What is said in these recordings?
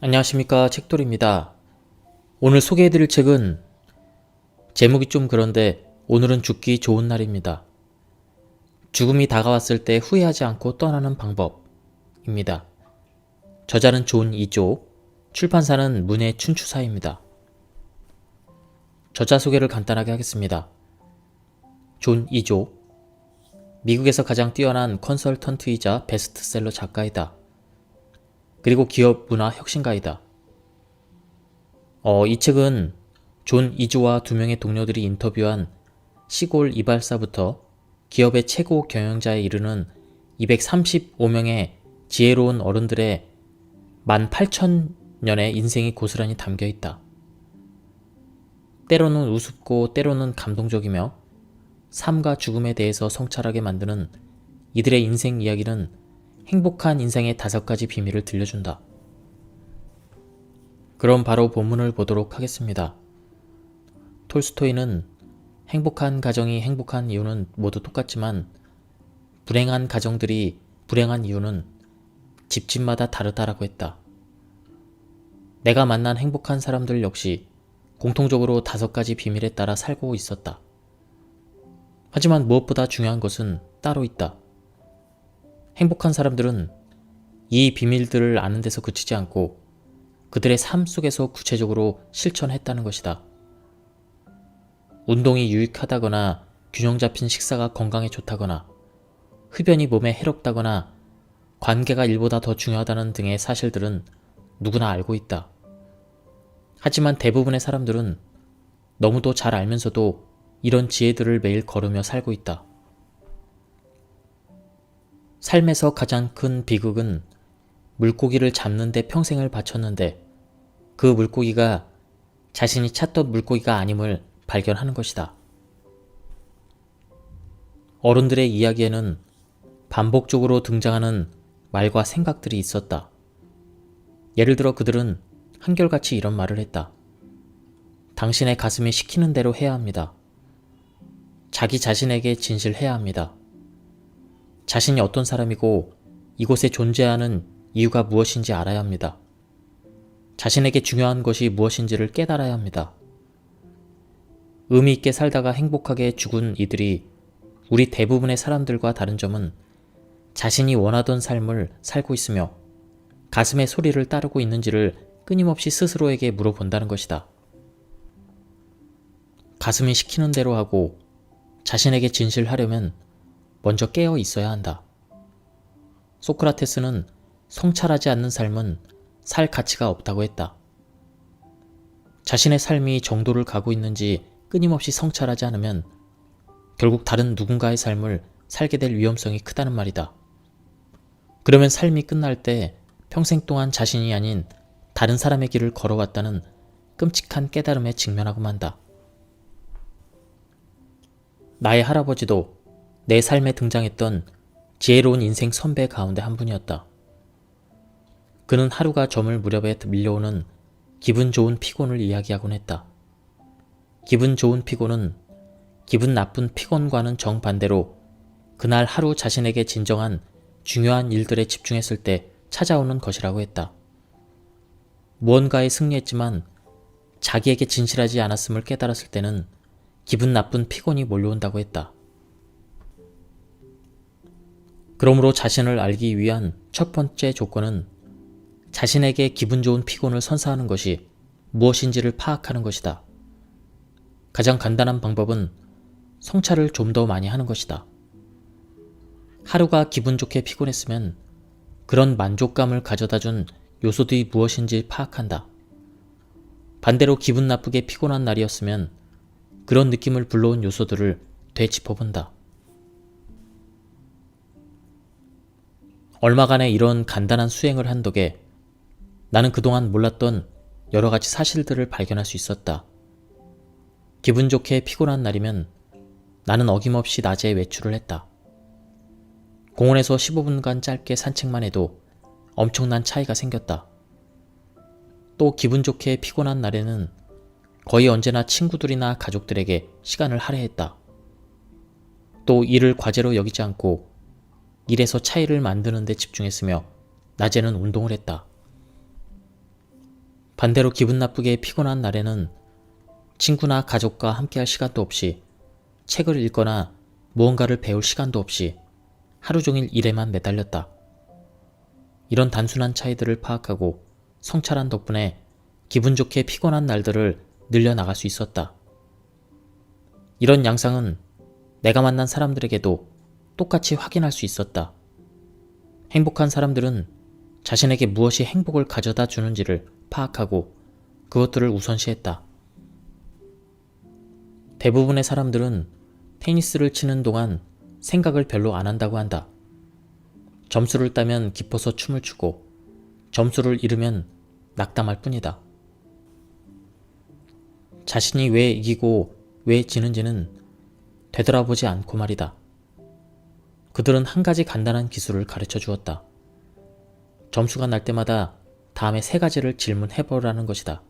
안녕하십니까, 책돌입니다. 오늘 소개해드릴 책은 제목이 좀 그런데 오늘은 죽기 좋은 날입니다. 죽음이 다가왔을 때 후회하지 않고 떠나는 방법입니다. 저자는 존 이조, 출판사는 문해 춘추사입니다. 저자 소개를 간단하게 하겠습니다. 존 이조, 미국에서 가장 뛰어난 컨설턴트이자 베스트셀러 작가이다. 그리고 기업 문화 혁신가이다. 이 책은 존 이조와 두 명의 동료들이 인터뷰한 시골 이발사부터 기업의 최고 경영자에 이르는 235명의 지혜로운 어른들의 18,000년의 인생이 고스란히 담겨 있다. 때로는 우습고 때로는 감동적이며 삶과 죽음에 대해서 성찰하게 만드는 이들의 인생 이야기는 행복한 인생의 5가지 비밀을 들려준다. 그럼 바로 본문을 보도록 하겠습니다. 톨스토이는 행복한 가정이 행복한 이유는 모두 똑같지만 불행한 가정들이 불행한 이유는 집집마다 다르다라고 했다. 내가 만난 행복한 사람들 역시 공통적으로 5가지 비밀에 따라 살고 있었다. 하지만 무엇보다 중요한 것은 따로 있다. 행복한 사람들은 이 비밀들을 아는 데서 그치지 않고 그들의 삶 속에서 구체적으로 실천했다는 것이다. 운동이 유익하다거나 균형 잡힌 식사가 건강에 좋다거나 흡연이 몸에 해롭다거나 관계가 일보다 더 중요하다는 등의 사실들은 누구나 알고 있다. 하지만 대부분의 사람들은 너무도 잘 알면서도 이런 지혜들을 매일 걸으며 살고 있다. 삶에서 가장 큰 비극은 물고기를 잡는 데 평생을 바쳤는데 그 물고기가 자신이 찾던 물고기가 아님을 발견하는 것이다. 어른들의 이야기에는 반복적으로 등장하는 말과 생각들이 있었다. 예를 들어 그들은 한결같이 이런 말을 했다. 당신의 가슴이 시키는 대로 해야 합니다. 자기 자신에게 진실해야 합니다. 자신이 어떤 사람이고 이곳에 존재하는 이유가 무엇인지 알아야 합니다. 자신에게 중요한 것이 무엇인지를 깨달아야 합니다. 의미 있게 살다가 행복하게 죽은 이들이 우리 대부분의 사람들과 다른 점은 자신이 원하던 삶을 살고 있으며 가슴의 소리를 따르고 있는지를 끊임없이 스스로에게 물어본다는 것이다. 가슴이 시키는 대로 하고 자신에게 진실하려면 먼저 깨어 있어야 한다. 소크라테스는 성찰하지 않는 삶은 살 가치가 없다고 했다. 자신의 삶이 정도를 가고 있는지 끊임없이 성찰하지 않으면 결국 다른 누군가의 삶을 살게 될 위험성이 크다는 말이다. 그러면 삶이 끝날 때 평생 동안 자신이 아닌 다른 사람의 길을 걸어왔다는 끔찍한 깨달음에 직면하고 만다. 나의 할아버지도 내 삶에 등장했던 지혜로운 인생 선배 가운데 한 분이었다. 그는 하루가 저물 무렵에 밀려오는 기분 좋은 피곤을 이야기하곤 했다. 기분 좋은 피곤은 기분 나쁜 피곤과는 정반대로 그날 하루 자신에게 진정한 중요한 일들에 집중했을 때 찾아오는 것이라고 했다. 무언가에 승리했지만 자기에게 진실하지 않았음을 깨달았을 때는 기분 나쁜 피곤이 몰려온다고 했다. 그러므로 자신을 알기 위한 첫 번째 조건은 자신에게 기분 좋은 피곤을 선사하는 것이 무엇인지를 파악하는 것이다. 가장 간단한 방법은 성찰을 좀 더 많이 하는 것이다. 하루가 기분 좋게 피곤했으면 그런 만족감을 가져다준 요소들이 무엇인지 파악한다. 반대로 기분 나쁘게 피곤한 날이었으면 그런 느낌을 불러온 요소들을 되짚어본다. 얼마간의 이런 간단한 수행을 한 덕에 나는 그동안 몰랐던 여러 가지 사실들을 발견할 수 있었다. 기분 좋게 피곤한 날이면 나는 어김없이 낮에 외출을 했다. 공원에서 15분간 짧게 산책만 해도 엄청난 차이가 생겼다. 또 기분 좋게 피곤한 날에는 거의 언제나 친구들이나 가족들에게 시간을 할애했다. 또 일을 과제로 여기지 않고 일에서 차이를 만드는 데 집중했으며 낮에는 운동을 했다. 반대로 기분 나쁘게 피곤한 날에는 친구나 가족과 함께할 시간도 없이 책을 읽거나 무언가를 배울 시간도 없이 하루 종일 일에만 매달렸다. 이런 단순한 차이들을 파악하고 성찰한 덕분에 기분 좋게 피곤한 날들을 늘려나갈 수 있었다. 이런 양상은 내가 만난 사람들에게도 똑같이 확인할 수 있었다. 행복한 사람들은 자신에게 무엇이 행복을 가져다 주는지를 파악하고 그것들을 우선시했다. 대부분의 사람들은 테니스를 치는 동안 생각을 별로 안 한다고 한다. 점수를 따면 기뻐서 춤을 추고 점수를 잃으면 낙담할 뿐이다. 자신이 왜 이기고 왜 지는지는 되돌아보지 않고 말이다. 그들은 한 가지 간단한 기술을 가르쳐 주었다. 점수가 날 때마다 다음에 3가지를 질문해보라는 것이다.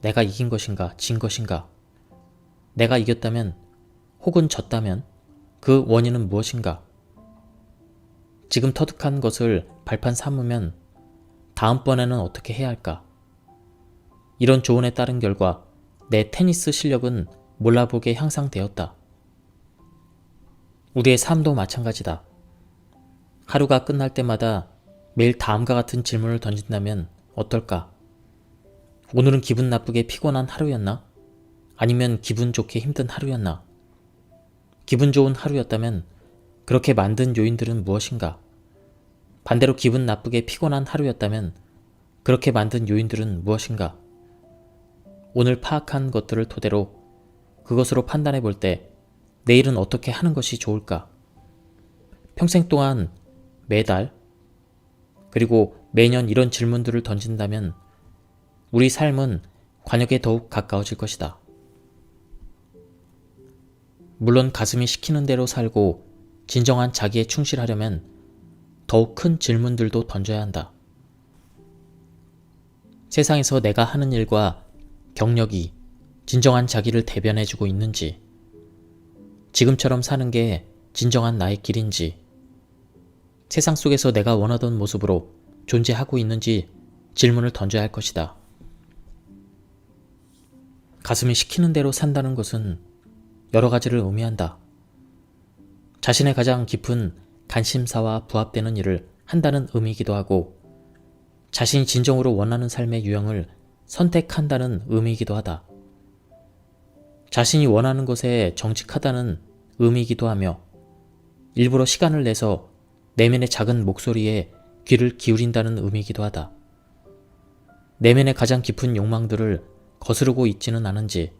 내가 이긴 것인가, 진 것인가? 내가 이겼다면 혹은 졌다면 그 원인은 무엇인가? 지금 터득한 것을 발판 삼으면 다음번에는 어떻게 해야 할까? 이런 조언에 따른 결과 내 테니스 실력은 몰라보게 향상되었다. 우리의 삶도 마찬가지다. 하루가 끝날 때마다 매일 다음과 같은 질문을 던진다면 어떨까? 오늘은 기분 나쁘게 피곤한 하루였나? 아니면 기분 좋게 힘든 하루였나? 기분 좋은 하루였다면 그렇게 만든 요인들은 무엇인가? 반대로 기분 나쁘게 피곤한 하루였다면 그렇게 만든 요인들은 무엇인가? 오늘 파악한 것들을 토대로 그것으로 판단해 볼 때 내일은 어떻게 하는 것이 좋을까? 평생 동안 매달 그리고 매년 이런 질문들을 던진다면 우리 삶은 관역에 더욱 가까워질 것이다. 물론 가슴이 시키는 대로 살고 진정한 자기에 충실하려면 더욱 큰 질문들도 던져야 한다. 세상에서 내가 하는 일과 경력이 진정한 자기를 대변해주고 있는지, 지금처럼 사는 게 진정한 나의 길인지, 세상 속에서 내가 원하던 모습으로 존재하고 있는지 질문을 던져야 할 것이다. 가슴이 시키는 대로 산다는 것은 여러 가지를 의미한다. 자신의 가장 깊은 관심사와 부합되는 일을 한다는 의미이기도 하고 자신이 진정으로 원하는 삶의 유형을 선택한다는 의미이기도 하다. 자신이 원하는 것에 정직하다는 의미이기도 하며 일부러 시간을 내서 내면의 작은 목소리에 귀를 기울인다는 의미이기도 하다. 내면의 가장 깊은 욕망들을 거스르고 있지는 않은지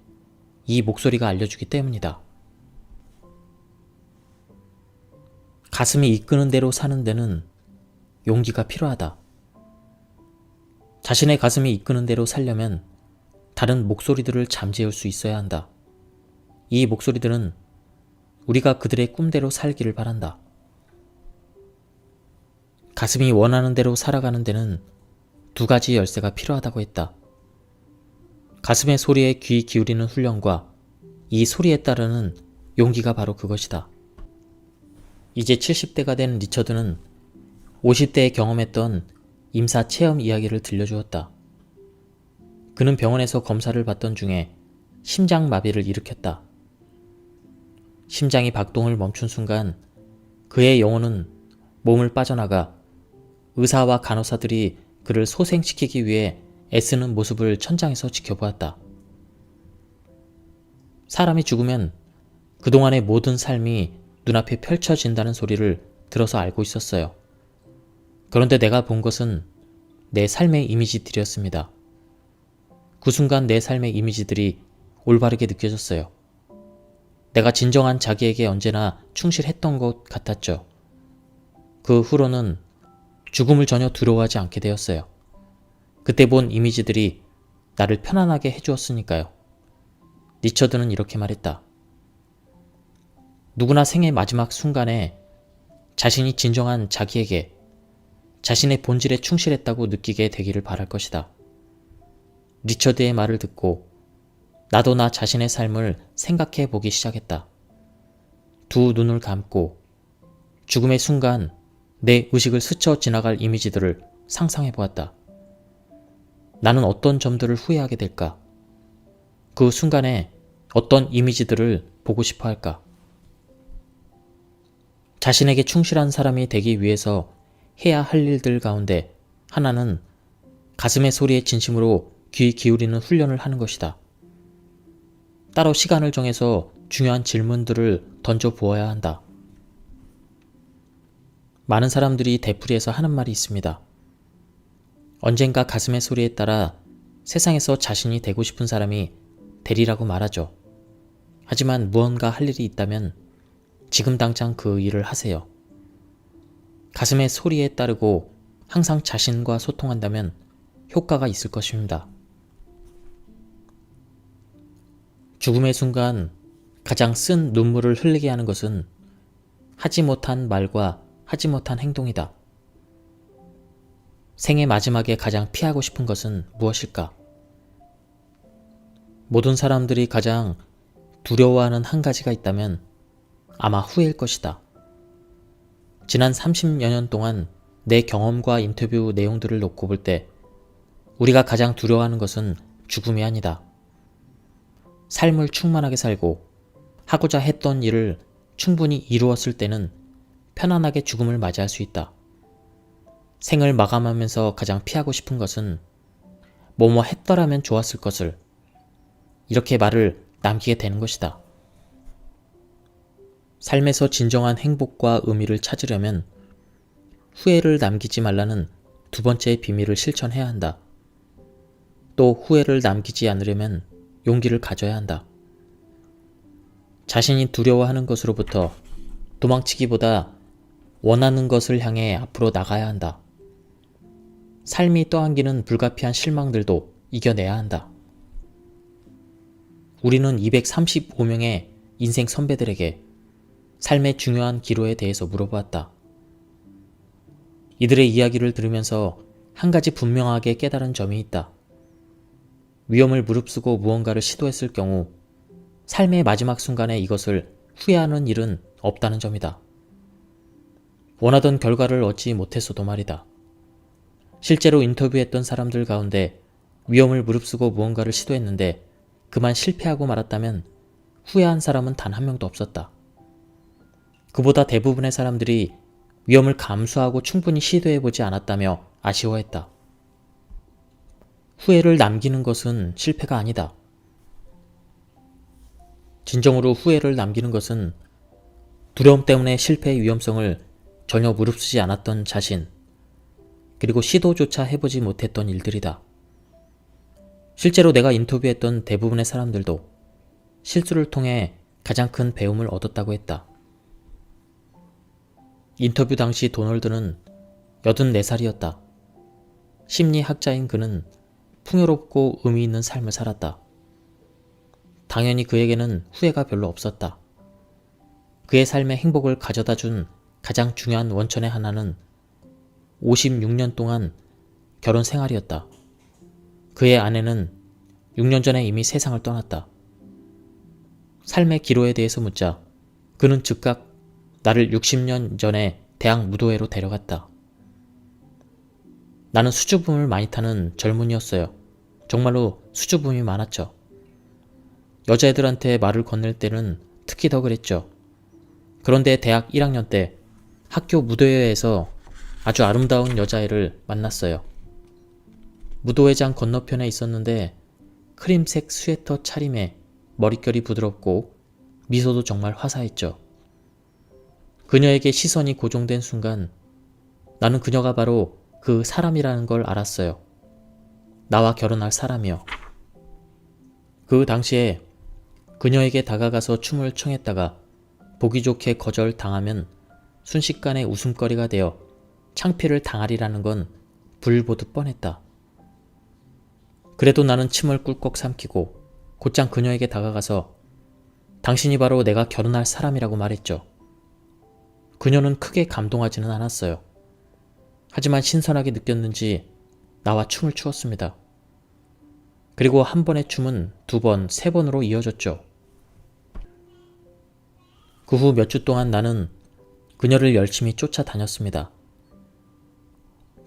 이 목소리가 알려주기 때문이다. 가슴이 이끄는 대로 사는 데는 용기가 필요하다. 자신의 가슴이 이끄는 대로 살려면 다른 목소리들을 잠재울 수 있어야 한다. 이 목소리들은 우리가 그들의 꿈대로 살기를 바란다. 가슴이 원하는 대로 살아가는 데는 2가지 열쇠가 필요하다고 했다. 가슴의 소리에 귀 기울이는 훈련과 이 소리에 따르는 용기가 바로 그것이다. 이제 70대가 된 리처드는 50대에 경험했던 임사 체험 이야기를 들려주었다. 그는 병원에서 검사를 받던 중에 심장마비를 일으켰다. 심장이 박동을 멈춘 순간 그의 영혼은 몸을 빠져나가 의사와 간호사들이 그를 소생시키기 위해 애쓰는 모습을 천장에서 지켜보았다. 사람이 죽으면 그동안의 모든 삶이 눈앞에 펼쳐진다는 소리를 들어서 알고 있었어요. 그런데 내가 본 것은 내 삶의 이미지들이었습니다. 그 순간 내 삶의 이미지들이 올바르게 느껴졌어요. 내가 진정한 자기에게 언제나 충실했던 것 같았죠. 그 후로는 죽음을 전혀 두려워하지 않게 되었어요. 그때 본 이미지들이 나를 편안하게 해주었으니까요. 리처드는 이렇게 말했다. 누구나 생의 마지막 순간에 자신이 진정한 자기에게 자신의 본질에 충실했다고 느끼게 되기를 바랄 것이다. 리처드의 말을 듣고 나도 나 자신의 삶을 생각해 보기 시작했다. 2 눈을 감고 죽음의 순간 내 의식을 스쳐 지나갈 이미지들을 상상해 보았다. 나는 어떤 점들을 후회하게 될까? 그 순간에 어떤 이미지들을 보고 싶어 할까? 자신에게 충실한 사람이 되기 위해서 해야 할 일들 가운데 하나는 가슴의 소리에 진심으로 귀 기울이는 훈련을 하는 것이다. 따로 시간을 정해서 중요한 질문들을 던져 보아야 한다. 많은 사람들이 되풀이해서 하는 말이 있습니다. 언젠가 가슴의 소리에 따라 세상에서 자신이 되고 싶은 사람이 되리라고 말하죠. 하지만 무언가 할 일이 있다면 지금 당장 그 일을 하세요. 가슴의 소리에 따르고 항상 자신과 소통한다면 효과가 있을 것입니다. 죽음의 순간 가장 쓴 눈물을 흘리게 하는 것은 하지 못한 말과 하지 못한 행동이다. 생의 마지막에 가장 피하고 싶은 것은 무엇일까? 모든 사람들이 가장 두려워하는 한 가지가 있다면 아마 후회일 것이다. 지난 30여 년 동안 내 경험과 인터뷰 내용들을 놓고 볼 때 우리가 가장 두려워하는 것은 죽음이 아니다. 삶을 충만하게 살고 하고자 했던 일을 충분히 이루었을 때는 편안하게 죽음을 맞이할 수 있다. 생을 마감하면서 가장 피하고 싶은 것은 뭐뭐 했더라면 좋았을 것을 이렇게 말을 남기게 되는 것이다. 삶에서 진정한 행복과 의미를 찾으려면 후회를 남기지 말라는 두 번째의 비밀을 실천해야 한다. 또 후회를 남기지 않으려면 용기를 가져야 한다. 자신이 두려워하는 것으로부터 도망치기보다 원하는 것을 향해 앞으로 나가야 한다. 삶이 떠안기는 불가피한 실망들도 이겨내야 한다. 우리는 235명의 인생 선배들에게 삶의 중요한 기로에 대해서 물어보았다. 이들의 이야기를 들으면서 한 가지 분명하게 깨달은 점이 있다. 위험을 무릅쓰고 무언가를 시도했을 경우 삶의 마지막 순간에 이것을 후회하는 일은 없다는 점이다. 원하던 결과를 얻지 못했어도 말이다. 실제로 인터뷰했던 사람들 가운데 위험을 무릅쓰고 무언가를 시도했는데 그만 실패하고 말았다면 후회한 사람은 단 한 명도 없었다. 그보다 대부분의 사람들이 위험을 감수하고 충분히 시도해보지 않았다며 아쉬워했다. 후회를 남기는 것은 실패가 아니다. 진정으로 후회를 남기는 것은 두려움 때문에 실패의 위험성을 전혀 무릅쓰지 않았던 자신, 그리고 시도조차 해보지 못했던 일들이다. 실제로 내가 인터뷰했던 대부분의 사람들도 실수를 통해 가장 큰 배움을 얻었다고 했다. 인터뷰 당시 도널드는 84살이었다. 심리학자인 그는 풍요롭고 의미 있는 삶을 살았다. 당연히 그에게는 후회가 별로 없었다. 그의 삶에 행복을 가져다 준 가장 중요한 원천의 하나는 56년 동안 결혼 생활이었다. 그의 아내는 6년 전에 이미 세상을 떠났다. 삶의 기로에 대해서 묻자 그는 즉각 나를 60년 전에 대학 무도회로 데려갔다. 나는 수줍음을 많이 타는 젊은이였어요. 정말로 수줍음이 많았죠. 여자애들한테 말을 건넬 때는 특히 더 그랬죠. 그런데 대학 1학년 때 학교 무도회에서 아주 아름다운 여자애를 만났어요. 무도회장 건너편에 있었는데 크림색 스웨터 차림에 머릿결이 부드럽고 미소도 정말 화사했죠. 그녀에게 시선이 고정된 순간 나는 그녀가 바로 그 사람이라는 걸 알았어요. 나와 결혼할 사람이요. 그 당시에 그녀에게 다가가서 춤을 청했다가 보기 좋게 거절당하면 순식간에 웃음거리가 되어 창피를 당하리라는 건 불보듯 뻔했다. 그래도 나는 침을 꿀꺽 삼키고 곧장 그녀에게 다가가서 당신이 바로 내가 결혼할 사람이라고 말했죠. 그녀는 크게 감동하지는 않았어요. 하지만 신선하게 느꼈는지 나와 춤을 추었습니다. 그리고 한 번의 춤은 2번, 3번으로 이어졌죠. 그 후 몇 주 동안 나는 그녀를 열심히 쫓아다녔습니다.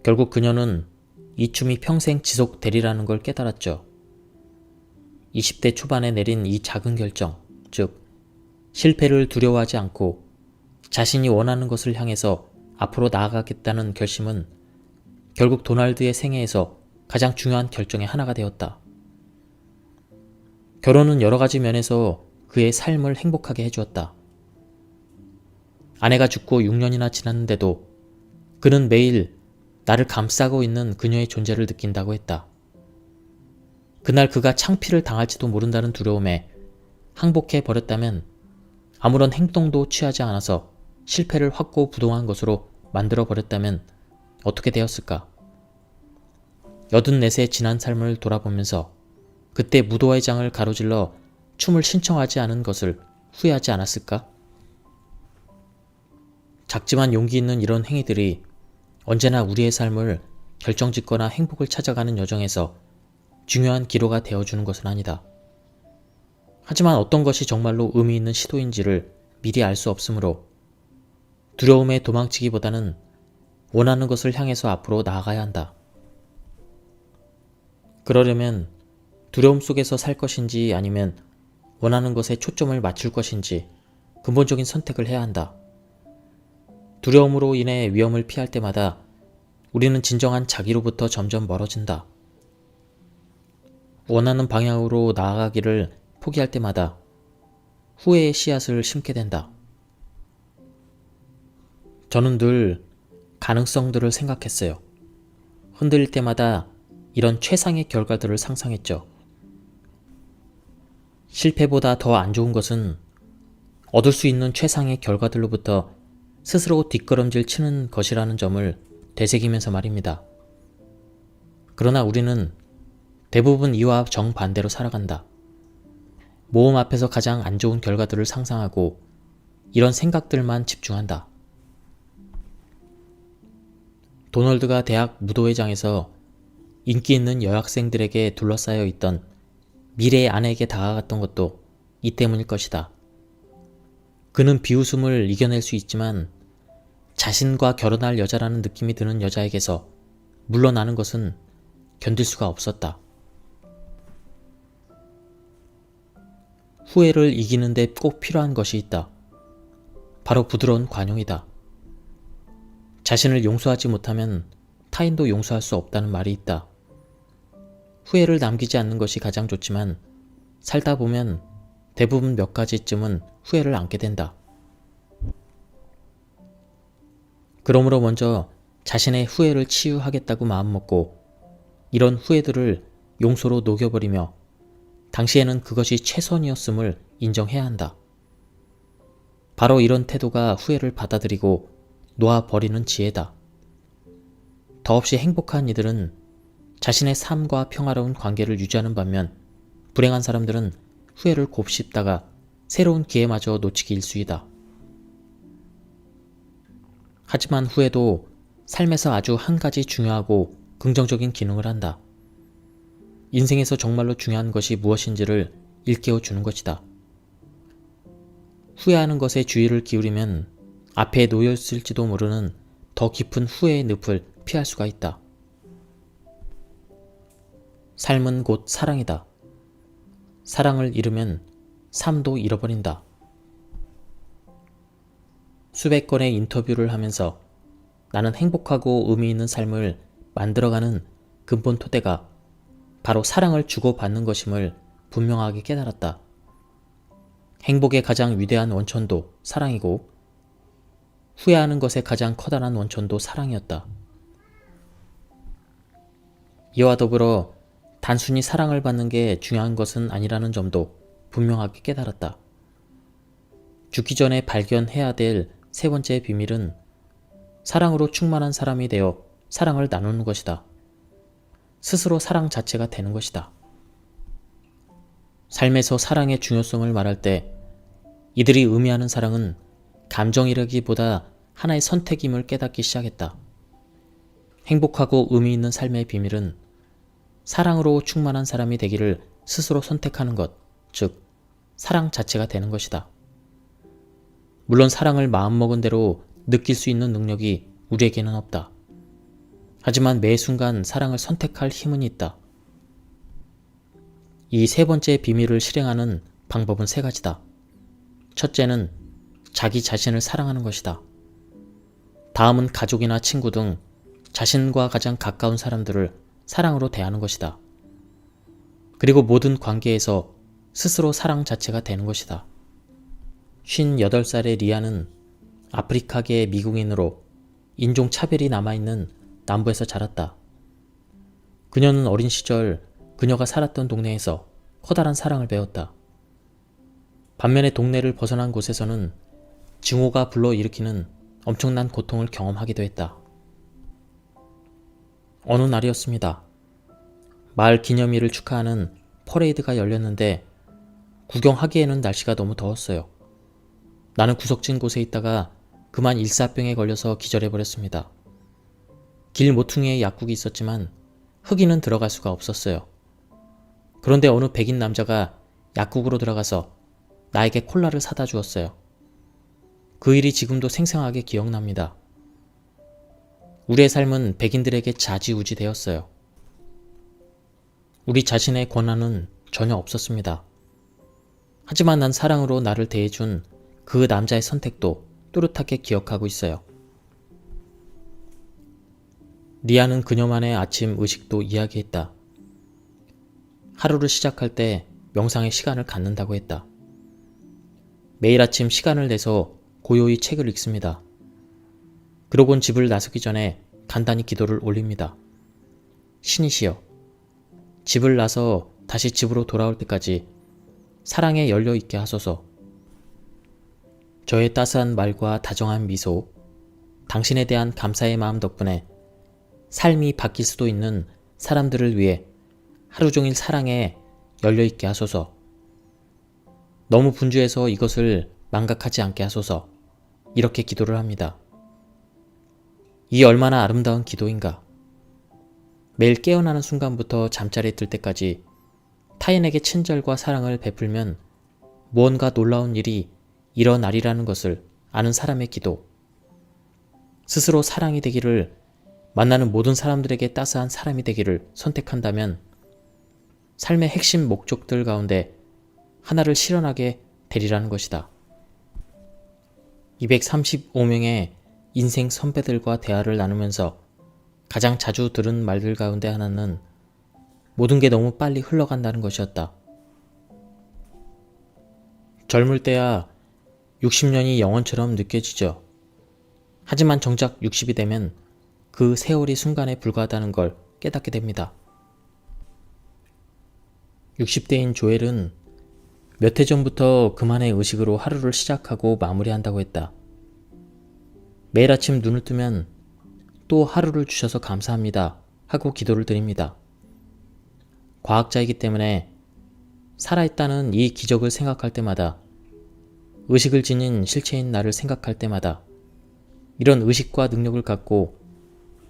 결국 그녀는 이춤이 평생 지속되리라는 걸 깨달았죠. 20대 초반에 내린 이 작은 결정, 즉 실패를 두려워하지 않고 자신이 원하는 것을 향해서 앞으로 나아가겠다는 결심은 결국 도널드의 생애에서 가장 중요한 결정의 하나가 되었다. 결혼은 여러 가지 면에서 그의 삶을 행복하게 해주었다. 아내가 죽고 6년이나 지났는데도 그는 매일 나를 감싸고 있는 그녀의 존재를 느낀다고 했다. 그날 그가 창피를 당할지도 모른다는 두려움에 항복해 버렸다면 아무런 행동도 취하지 않아서 실패를 확고부동한 것으로 만들어 버렸다면 어떻게 되었을까? 84세 지난 삶을 돌아보면서 그때 무도회 장을 가로질러 춤을 신청하지 않은 것을 후회하지 않았을까? 작지만 용기 있는 이런 행위들이 언제나 우리의 삶을 결정짓거나 행복을 찾아가는 여정에서 중요한 기로가 되어주는 것은 아니다. 하지만 어떤 것이 정말로 의미 있는 시도인지를 미리 알 수 없으므로 두려움에 도망치기보다는 원하는 것을 향해서 앞으로 나아가야 한다. 그러려면 두려움 속에서 살 것인지 아니면 원하는 것에 초점을 맞출 것인지 근본적인 선택을 해야 한다. 두려움으로 인해 위험을 피할 때마다 우리는 진정한 자기로부터 점점 멀어진다. 원하는 방향으로 나아가기를 포기할 때마다 후회의 씨앗을 심게 된다. 저는 늘 가능성들을 생각했어요. 흔들릴 때마다 이런 최상의 결과들을 상상했죠. 실패보다 더 안 좋은 것은 얻을 수 있는 최상의 결과들로부터 스스로 뒷걸음질 치는 것이라는 점을 되새기면서 말입니다. 그러나 우리는 대부분 이와 정반대로 살아간다. 모험 앞에서 가장 안 좋은 결과들을 상상하고 이런 생각들만 집중한다. 도널드가 대학 무도회장에서 인기 있는 여학생들에게 둘러싸여 있던 미래의 아내에게 다가갔던 것도 이 때문일 것이다. 그는 비웃음을 이겨낼 수 있지만 자신과 결혼할 여자라는 느낌이 드는 여자에게서 물러나는 것은 견딜 수가 없었다. 후회를 이기는 데 꼭 필요한 것이 있다. 바로 부드러운 관용이다. 자신을 용서하지 못하면 타인도 용서할 수 없다는 말이 있다. 후회를 남기지 않는 것이 가장 좋지만 살다 보면 대부분 몇 가지쯤은 후회를 안게 된다. 그러므로 먼저 자신의 후회를 치유하겠다고 마음먹고 이런 후회들을 용서로 녹여버리며 당시에는 그것이 최선이었음을 인정해야 한다. 바로 이런 태도가 후회를 받아들이고 놓아버리는 지혜다. 더없이 행복한 이들은 자신의 삶과 평화로운 관계를 유지하는 반면 불행한 사람들은 후회를 곱씹다가 새로운 기회마저 놓치기 일쑤이다. 하지만 후회도 삶에서 아주 한 가지 중요하고 긍정적인 기능을 한다. 인생에서 정말로 중요한 것이 무엇인지를 일깨워 주는 것이다. 후회하는 것에 주의를 기울이면 앞에 놓였을지도 모르는 더 깊은 후회의 늪을 피할 수가 있다. 삶은 곧 사랑이다. 사랑을 잃으면 삶도 잃어버린다. 수백 건의 인터뷰를 하면서 나는 행복하고 의미 있는 삶을 만들어가는 근본 토대가 바로 사랑을 주고받는 것임을 분명하게 깨달았다. 행복의 가장 위대한 원천도 사랑이고 후회하는 것의 가장 커다란 원천도 사랑이었다. 이와 더불어 단순히 사랑을 받는 게 중요한 것은 아니라는 점도 분명하게 깨달았다. 죽기 전에 발견해야 될 세 번째 비밀은 사랑으로 충만한 사람이 되어 사랑을 나누는 것이다. 스스로 사랑 자체가 되는 것이다. 삶에서 사랑의 중요성을 말할 때 이들이 의미하는 사랑은 감정이라기보다 하나의 선택임을 깨닫기 시작했다. 행복하고 의미 있는 삶의 비밀은 사랑으로 충만한 사람이 되기를 스스로 선택하는 것, 즉 사랑 자체가 되는 것이다. 물론 사랑을 마음먹은 대로 느낄 수 있는 능력이 우리에게는 없다. 하지만 매 순간 사랑을 선택할 힘은 있다. 이 세 번째 비밀을 실행하는 방법은 세 가지다. 첫째는 자기 자신을 사랑하는 것이다. 다음은 가족이나 친구 등 자신과 가장 가까운 사람들을 사랑으로 대하는 것이다. 그리고 모든 관계에서 스스로 사랑 자체가 되는 것이다. 58살의 리아는 아프리카계 미국인으로 인종차별이 남아있는 남부에서 자랐다. 그녀는 어린 시절 그녀가 살았던 동네에서 커다란 사랑을 배웠다. 반면에 동네를 벗어난 곳에서는 증오가 불러일으키는 엄청난 고통을 경험하기도 했다. 어느 날이었습니다. 마을 기념일을 축하하는 퍼레이드가 열렸는데 구경하기에는 날씨가 너무 더웠어요. 나는 구석진 곳에 있다가 그만 일사병에 걸려서 기절해버렸습니다. 길 모퉁이에 약국이 있었지만 흑인은 들어갈 수가 없었어요. 그런데 어느 백인 남자가 약국으로 들어가서 나에게 콜라를 사다 주었어요. 그 일이 지금도 생생하게 기억납니다. 우리의 삶은 백인들에게 좌지우지 되었어요. 우리 자신의 권한은 전혀 없었습니다. 하지만 난 사랑으로 나를 대해준 그 남자의 선택도 또렷하게 기억하고 있어요. 리아는 그녀만의 아침 의식도 이야기했다. 하루를 시작할 때 명상의 시간을 갖는다고 했다. 매일 아침 시간을 내서 고요히 책을 읽습니다. 그러곤 집을 나서기 전에 간단히 기도를 올립니다. 신이시여, 집을 나서 다시 집으로 돌아올 때까지 사랑에 열려있게 하소서. 저의 따스한 말과 다정한 미소, 당신에 대한 감사의 마음 덕분에 삶이 바뀔 수도 있는 사람들을 위해 하루 종일 사랑에 열려있게 하소서. 너무 분주해서 이것을 망각하지 않게 하소서. 이렇게 기도를 합니다. 이 얼마나 아름다운 기도인가. 매일 깨어나는 순간부터 잠자리에 들 때까지 타인에게 친절과 사랑을 베풀면 무언가 놀라운 일이 일어나리라는 것을 아는 사람의 기도. 스스로 사랑이 되기를, 만나는 모든 사람들에게 따스한 사람이 되기를 선택한다면 삶의 핵심 목적들 가운데 하나를 실현하게 되리라는 것이다. 235명의 인생 선배들과 대화를 나누면서 가장 자주 들은 말들 가운데 하나는 모든 게 너무 빨리 흘러간다는 것이었다. 젊을 때야 60년이 영원처럼 느껴지죠. 하지만 정작 60이 되면 그 세월이 순간에 불과하다는 걸 깨닫게 됩니다. 60대인 조엘은 몇 해 전부터 그만의 의식으로 하루를 시작하고 마무리한다고 했다. 매일 아침 눈을 뜨면 또 하루를 주셔서 감사합니다 하고 기도를 드립니다. 과학자이기 때문에 살아있다는 이 기적을 생각할 때마다, 의식을 지닌 실체인 나를 생각할 때마다, 이런 의식과 능력을 갖고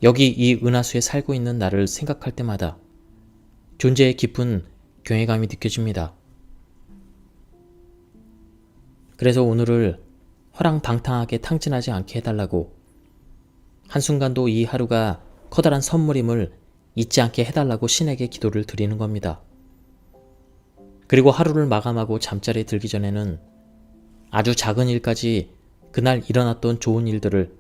여기 이 은하수에 살고 있는 나를 생각할 때마다 존재의 깊은 경외감이 느껴집니다. 그래서 오늘을 허랑방탕하게 탕진하지 않게 해달라고, 한순간도 이 하루가 커다란 선물임을 잊지 않게 해달라고 신에게 기도를 드리는 겁니다. 그리고 하루를 마감하고 잠자리에 들기 전에는 아주 작은 일까지 그날 일어났던 좋은 일들을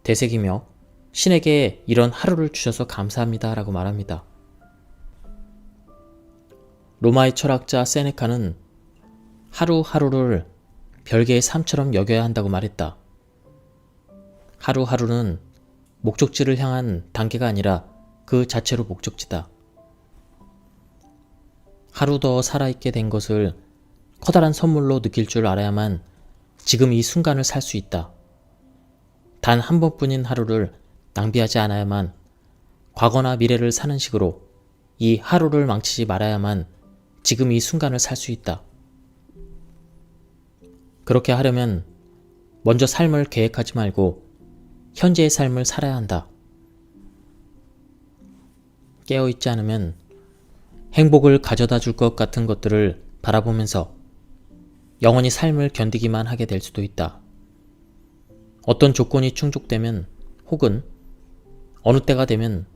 되새기며 신에게 이런 하루를 주셔서 감사합니다 라고 말합니다. 로마의 철학자 세네카는 하루하루를 별개의 삶처럼 여겨야 한다고 말했다. 하루하루는 목적지를 향한 단계가 아니라 그 자체로 목적지다. 하루 더 살아있게 된 것을 커다란 선물로 느낄 줄 알아야만 지금 이 순간을 살 수 있다. 단 한 번뿐인 하루를 낭비하지 않아야만, 과거나 미래를 사는 식으로 이 하루를 망치지 말아야만 지금 이 순간을 살 수 있다. 그렇게 하려면 먼저 삶을 계획하지 말고 현재의 삶을 살아야 한다. 깨어있지 않으면 행복을 가져다 줄 것 같은 것들을 바라보면서 영원히 삶을 견디기만 하게 될 수도 있다. 어떤 조건이 충족되면, 혹은 어느 때가 되면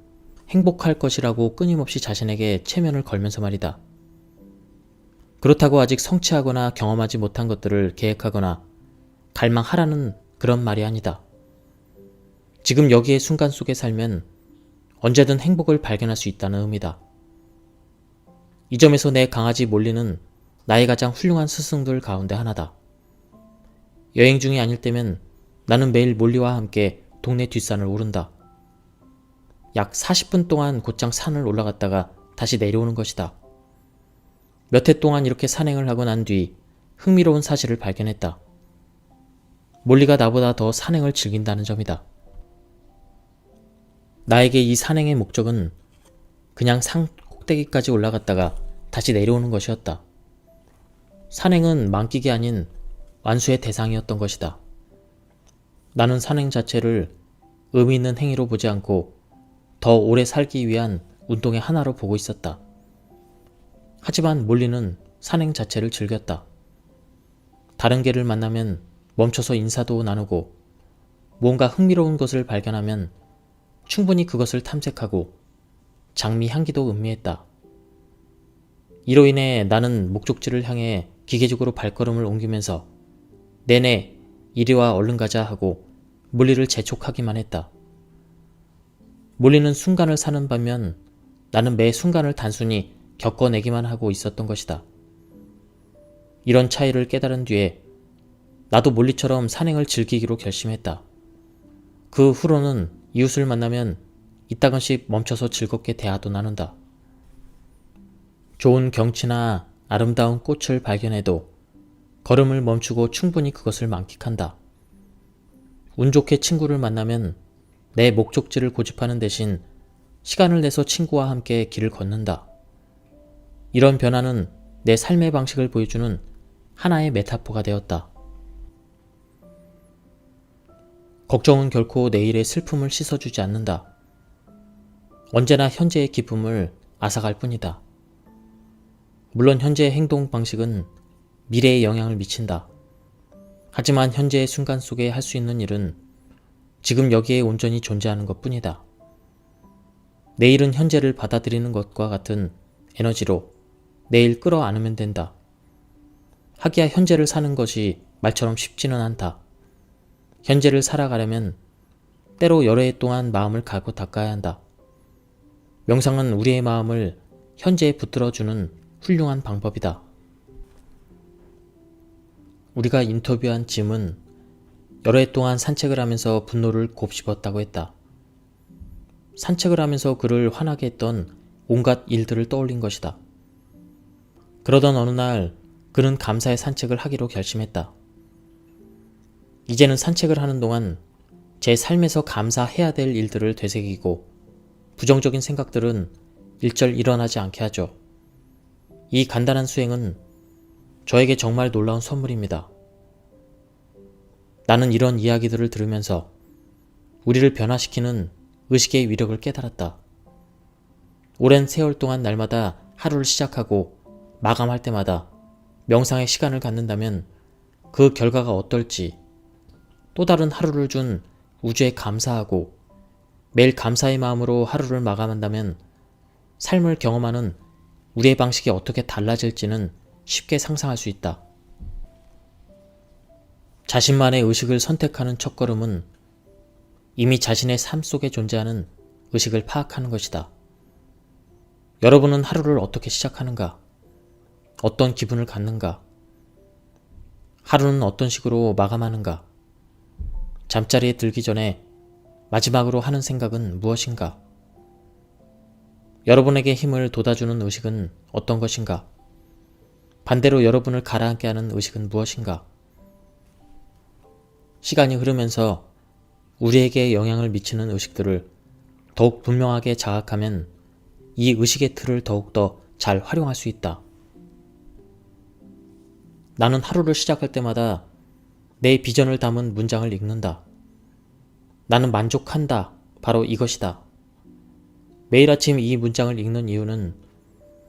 행복할 것이라고 끊임없이 자신에게 체면을 걸면서 말이다. 그렇다고 아직 성취하거나 경험하지 못한 것들을 계획하거나 갈망하라는 그런 말이 아니다. 지금 여기의 순간 속에 살면 언제든 행복을 발견할 수 있다는 의미다. 이 점에서 내 강아지 몰리는 나의 가장 훌륭한 스승들 가운데 하나다. 여행 중이 아닐 때면 나는 매일 몰리와 함께 동네 뒷산을 오른다. 약 40분 동안 곧장 산을 올라갔다가 다시 내려오는 것이다. 몇 해 동안 이렇게 산행을 하고 난 뒤 흥미로운 사실을 발견했다. 몰리가 나보다 더 산행을 즐긴다는 점이다. 나에게 이 산행의 목적은 그냥 산 꼭대기까지 올라갔다가 다시 내려오는 것이었다. 산행은 만끽이 아닌 완수의 대상이었던 것이다. 나는 산행 자체를 의미 있는 행위로 보지 않고 더 오래 살기 위한 운동의 하나로 보고 있었다. 하지만 몰리는 산행 자체를 즐겼다. 다른 개를 만나면 멈춰서 인사도 나누고 뭔가 흥미로운 것을 발견하면 충분히 그것을 탐색하고 장미 향기도 음미했다. 이로 인해 나는 목적지를 향해 기계적으로 발걸음을 옮기면서 내내 이리와 얼른 가자 하고 몰리를 재촉하기만 했다. 몰리는 순간을 사는 반면 나는 매 순간을 단순히 겪어내기만 하고 있었던 것이다. 이런 차이를 깨달은 뒤에 나도 몰리처럼 산행을 즐기기로 결심했다. 그 후로는 이웃을 만나면 이따금씩 멈춰서 즐겁게 대화도 나눈다. 좋은 경치나 아름다운 꽃을 발견해도 걸음을 멈추고 충분히 그것을 만끽한다. 운 좋게 친구를 만나면 내 목적지를 고집하는 대신 시간을 내서 친구와 함께 길을 걷는다. 이런 변화는 내 삶의 방식을 보여주는 하나의 메타포가 되었다. 걱정은 결코 내일의 슬픔을 씻어주지 않는다. 언제나 현재의 기쁨을 앗아갈 뿐이다. 물론 현재의 행동 방식은 미래에 영향을 미친다. 하지만 현재의 순간 속에 할 수 있는 일은 지금 여기에 온전히 존재하는 것 뿐이다. 내일은 현재를 받아들이는 것과 같은 에너지로 내일 끌어안으면 된다. 하기야 현재를 사는 것이 말처럼 쉽지는 않다. 현재를 살아가려면 때로 여러 해 동안 마음을 갈고 닦아야 한다. 명상은 우리의 마음을 현재에 붙들어주는 훌륭한 방법이다. 우리가 인터뷰한 짐은 여러 해 동안 산책을 하면서 분노를 곱씹었다고 했다. 산책을 하면서 그를 화나게 했던 온갖 일들을 떠올린 것이다. 그러던 어느 날 그는 감사의 산책을 하기로 결심했다. 이제는 산책을 하는 동안 제 삶에서 감사해야 될 일들을 되새기고 부정적인 생각들은 일절 일어나지 않게 하죠. 이 간단한 수행은 저에게 정말 놀라운 선물입니다. 나는 이런 이야기들을 들으면서 우리를 변화시키는 의식의 위력을 깨달았다. 오랜 세월 동안 날마다 하루를 시작하고 마감할 때마다 명상의 시간을 갖는다면 그 결과가 어떨지, 또 다른 하루를 준 우주에 감사하고 매일 감사의 마음으로 하루를 마감한다면 삶을 경험하는 우리의 방식이 어떻게 달라질지는 쉽게 상상할 수 있다. 자신만의 의식을 선택하는 첫걸음은 이미 자신의 삶 속에 존재하는 의식을 파악하는 것이다. 여러분은 하루를 어떻게 시작하는가? 어떤 기분을 갖는가? 하루는 어떤 식으로 마감하는가? 잠자리에 들기 전에 마지막으로 하는 생각은 무엇인가? 여러분에게 힘을 돋아주는 의식은 어떤 것인가? 반대로 여러분을 가라앉게 하는 의식은 무엇인가? 시간이 흐르면서 우리에게 영향을 미치는 의식들을 더욱 분명하게 자각하면 이 의식의 틀을 더욱더 잘 활용할 수 있다. 나는 하루를 시작할 때마다 내 비전을 담은 문장을 읽는다. 나는 만족한다. 바로 이것이다. 매일 아침 이 문장을 읽는 이유는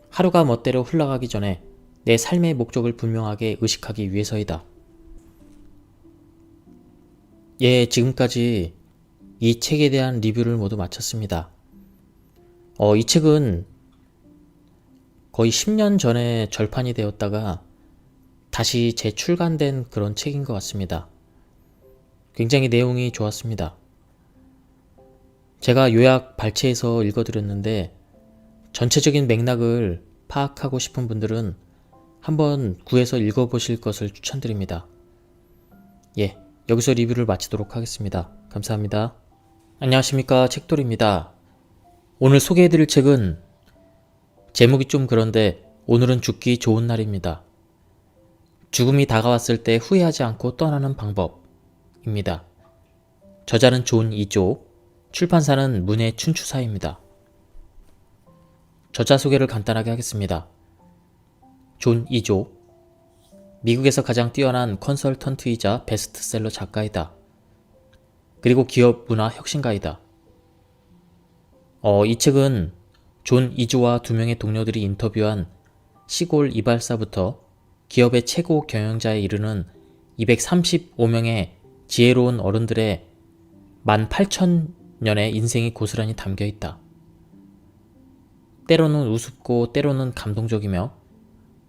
하루가 멋대로 흘러가기 전에 내 삶의 목적을 분명하게 의식하기 위해서이다. 지금까지 이 책에 대한 리뷰를 모두 마쳤습니다. 이 책은 거의 10년 전에 절판이 되었다가 다시 재출간된 그런 책인 것 같습니다. 굉장히 내용이 좋았습니다. 제가 요약 발췌해서 읽어드렸는데 전체적인 맥락을 파악하고 싶은 분들은 한번 구해서 읽어보실 것을 추천드립니다. 여기서 리뷰를 마치도록 하겠습니다. 감사합니다. 안녕하십니까, 책돌이입니다. 오늘 소개해드릴 책은 제목이 좀 그런데 오늘은 죽기 좋은 날입니다. 죽음이 다가왔을 때 후회하지 않고 떠나는 방법입니다. 저자는 존 이조, 출판사는 문해 춘추사입니다. 저자 소개를 간단하게 하겠습니다. 존 이조, 미국에서 가장 뛰어난 컨설턴트이자 베스트셀러 작가이다. 그리고 기업 문화 혁신가이다. 이 책은 존 이조와 2명의 동료들이 인터뷰한 시골 이발사부터 기업의 최고 경영자에 이르는 235명의 지혜로운 어른들의 18,000년의 인생이 고스란히 담겨있다. 때로는 우습고 때로는 감동적이며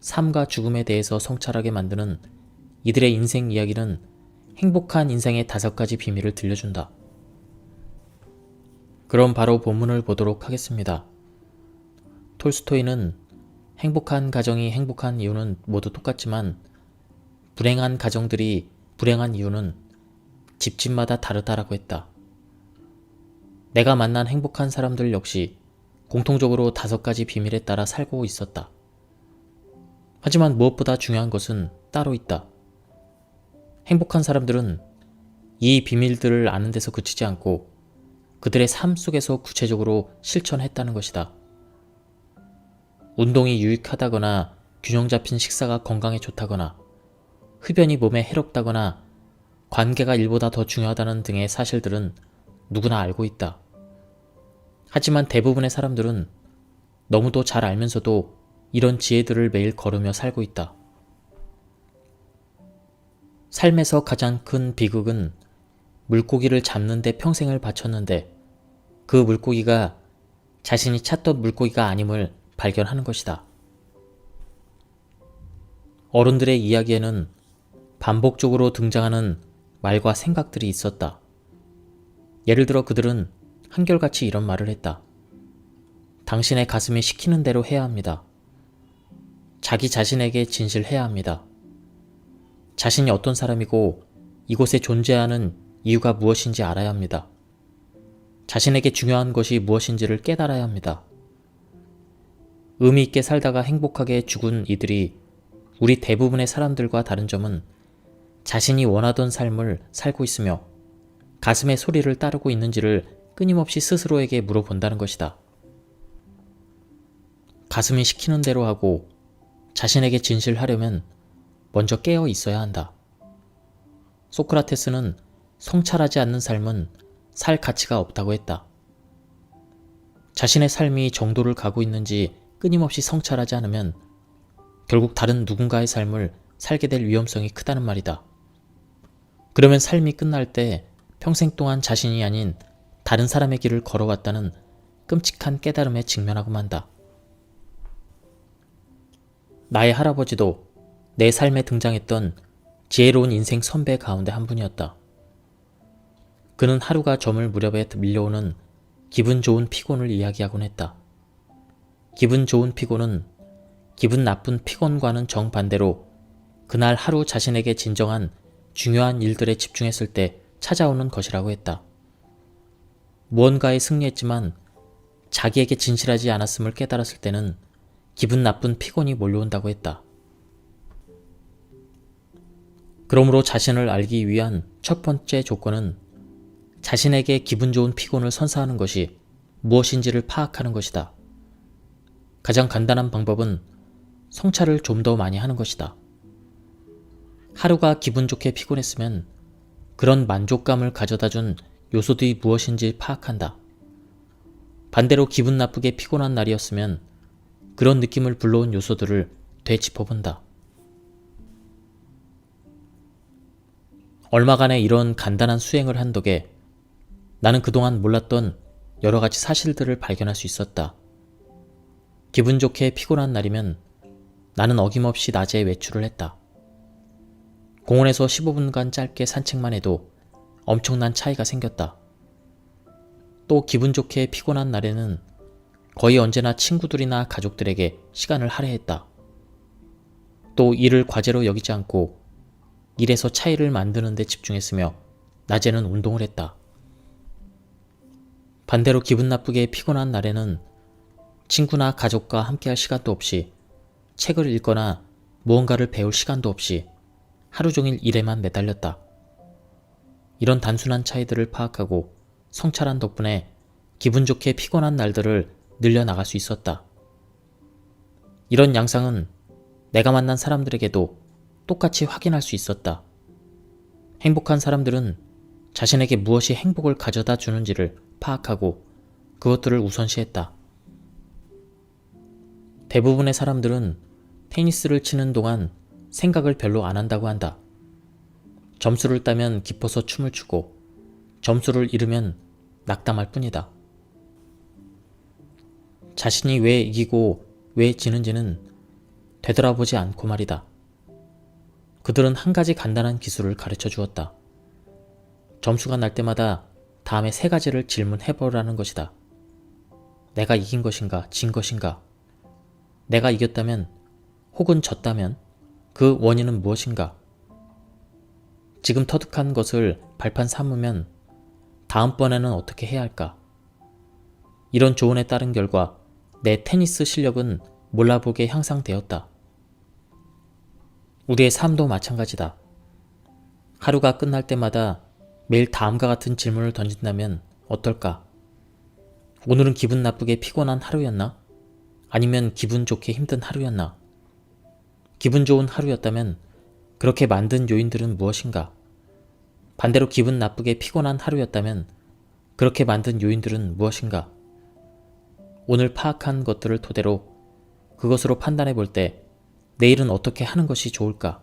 삶과 죽음에 대해서 성찰하게 만드는 이들의 인생 이야기는 행복한 인생의 5가지 비밀을 들려준다. 그럼 바로 본문을 보도록 하겠습니다. 톨스토이는 행복한 가정이 행복한 이유는 모두 똑같지만 불행한 가정들이 불행한 이유는 집집마다 다르다라고 했다. 내가 만난 행복한 사람들 역시 공통적으로 5가지 비밀에 따라 살고 있었다. 하지만 무엇보다 중요한 것은 따로 있다. 행복한 사람들은 이 비밀들을 아는 데서 그치지 않고 그들의 삶 속에서 구체적으로 실천했다는 것이다. 운동이 유익하다거나 균형 잡힌 식사가 건강에 좋다거나 흡연이 몸에 해롭다거나 관계가 일보다 더 중요하다는 등의 사실들은 누구나 알고 있다. 하지만 대부분의 사람들은 너무도 잘 알면서도 이런 지혜들을 매일 걸으며 살고 있다. 삶에서 가장 큰 비극은 물고기를 잡는 데 평생을 바쳤는데 그 물고기가 자신이 찾던 물고기가 아님을 발견하는 것이다. 어른들의 이야기에는 반복적으로 등장하는 말과 생각들이 있었다. 예를 들어 그들은 한결같이 이런 말을 했다. 당신의 가슴이 시키는 대로 해야 합니다. 자기 자신에게 진실해야 합니다. 자신이 어떤 사람이고 이곳에 존재하는 이유가 무엇인지 알아야 합니다. 자신에게 중요한 것이 무엇인지를 깨달아야 합니다. 의미 있게 살다가 행복하게 죽은 이들이 우리 대부분의 사람들과 다른 점은 자신이 원하던 삶을 살고 있으며 가슴의 소리를 따르고 있는지를 끊임없이 스스로에게 물어본다는 것이다. 가슴이 시키는 대로 하고 자신에게 진실하려면 먼저 깨어 있어야 한다. 소크라테스는 성찰하지 않는 삶은 살 가치가 없다고 했다. 자신의 삶이 정도를 가고 있는지 끊임없이 성찰하지 않으면 결국 다른 누군가의 삶을 살게 될 위험성이 크다는 말이다. 그러면 삶이 끝날 때 평생 동안 자신이 아닌 다른 사람의 길을 걸어왔다는 끔찍한 깨달음에 직면하고 만다. 나의 할아버지도 내 삶에 등장했던 지혜로운 인생 선배 가운데 한 분이었다. 그는 하루가 저물 무렵에 밀려오는 기분 좋은 피곤을 이야기하곤 했다. 기분 좋은 피곤은 기분 나쁜 피곤과는 정반대로 그날 하루 자신에게 진정한 중요한 일들에 집중했을 때 찾아오는 것이라고 했다. 무언가에 승리했지만 자기에게 진실하지 않았음을 깨달았을 때는 기분 나쁜 피곤이 몰려온다고 했다. 그러므로 자신을 알기 위한 첫 번째 조건은 자신에게 기분 좋은 피곤을 선사하는 것이 무엇인지를 파악하는 것이다. 가장 간단한 방법은 성찰을 좀 더 많이 하는 것이다. 하루가 기분 좋게 피곤했으면 그런 만족감을 가져다준 요소들이 무엇인지 파악한다. 반대로 기분 나쁘게 피곤한 날이었으면 그런 느낌을 불러온 요소들을 되짚어본다. 얼마간의 이런 간단한 수행을 한 덕에 나는 그동안 몰랐던 여러 가지 사실들을 발견할 수 있었다. 기분 좋게 피곤한 날이면 나는 어김없이 낮에 외출을 했다. 공원에서 15분간 짧게 산책만 해도 엄청난 차이가 생겼다. 또 기분 좋게 피곤한 날에는 거의 언제나 친구들이나 가족들에게 시간을 할애했다. 또 일을 과제로 여기지 않고 일에서 차이를 만드는 데 집중했으며 낮에는 운동을 했다. 반대로 기분 나쁘게 피곤한 날에는 친구나 가족과 함께할 시간도 없이 책을 읽거나 무언가를 배울 시간도 없이 하루 종일 일에만 매달렸다. 이런 단순한 차이들을 파악하고 성찰한 덕분에 기분 좋게 피곤한 날들을 늘려나갈 수 있었다. 이런 양상은 내가 만난 사람들에게도 똑같이 확인할 수 있었다. 행복한 사람들은 자신에게 무엇이 행복을 가져다 주는지를 파악하고 그것들을 우선시했다. 대부분의 사람들은 테니스를 치는 동안 생각을 별로 안 한다고 한다. 점수를 따면 기뻐서 춤을 추고 점수를 잃으면 낙담할 뿐이다. 자신이 왜 이기고 왜 지는지는 되돌아보지 않고 말이다. 그들은 한 가지 간단한 기술을 가르쳐 주었다. 점수가 날 때마다 다음에 3가지를 질문해보라는 것이다. 내가 이긴 것인가, 진 것인가? 내가 이겼다면 혹은 졌다면 그 원인은 무엇인가? 지금 터득한 것을 발판 삼으면 다음번에는 어떻게 해야 할까? 이런 조언에 따른 결과 내 테니스 실력은 몰라보게 향상되었다. 우리의 삶도 마찬가지다. 하루가 끝날 때마다 매일 다음과 같은 질문을 던진다면 어떨까? 오늘은 기분 나쁘게 피곤한 하루였나? 아니면 기분 좋게 힘든 하루였나? 기분 좋은 하루였다면 그렇게 만든 요인들은 무엇인가? 반대로 기분 나쁘게 피곤한 하루였다면 그렇게 만든 요인들은 무엇인가? 오늘 파악한 것들을 토대로 그것으로 판단해 볼 때 내일은 어떻게 하는 것이 좋을까?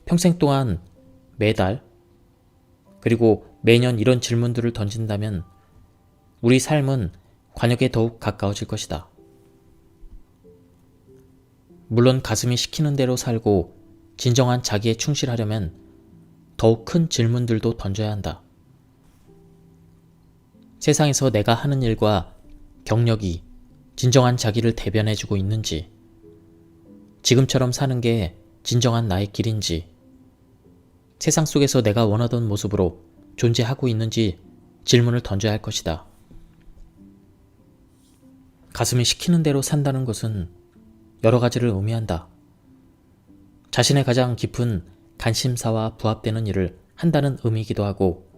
평생 동안 매달 그리고 매년 이런 질문들을 던진다면 우리 삶은 관역에 더욱 가까워질 것이다. 물론 가슴이 시키는 대로 살고 진정한 자기에 충실하려면 더욱 큰 질문들도 던져야 한다. 세상에서 내가 하는 일과 경력이 진정한 자기를 대변해주고 있는지, 지금처럼 사는 게 진정한 나의 길인지, 세상 속에서 내가 원하던 모습으로 존재하고 있는지 질문을 던져야 할 것이다. 가슴이 시키는 대로 산다는 것은 여러 가지를 의미한다. 자신의 가장 깊은 관심사와 부합되는 일을 한다는 의미이기도 하고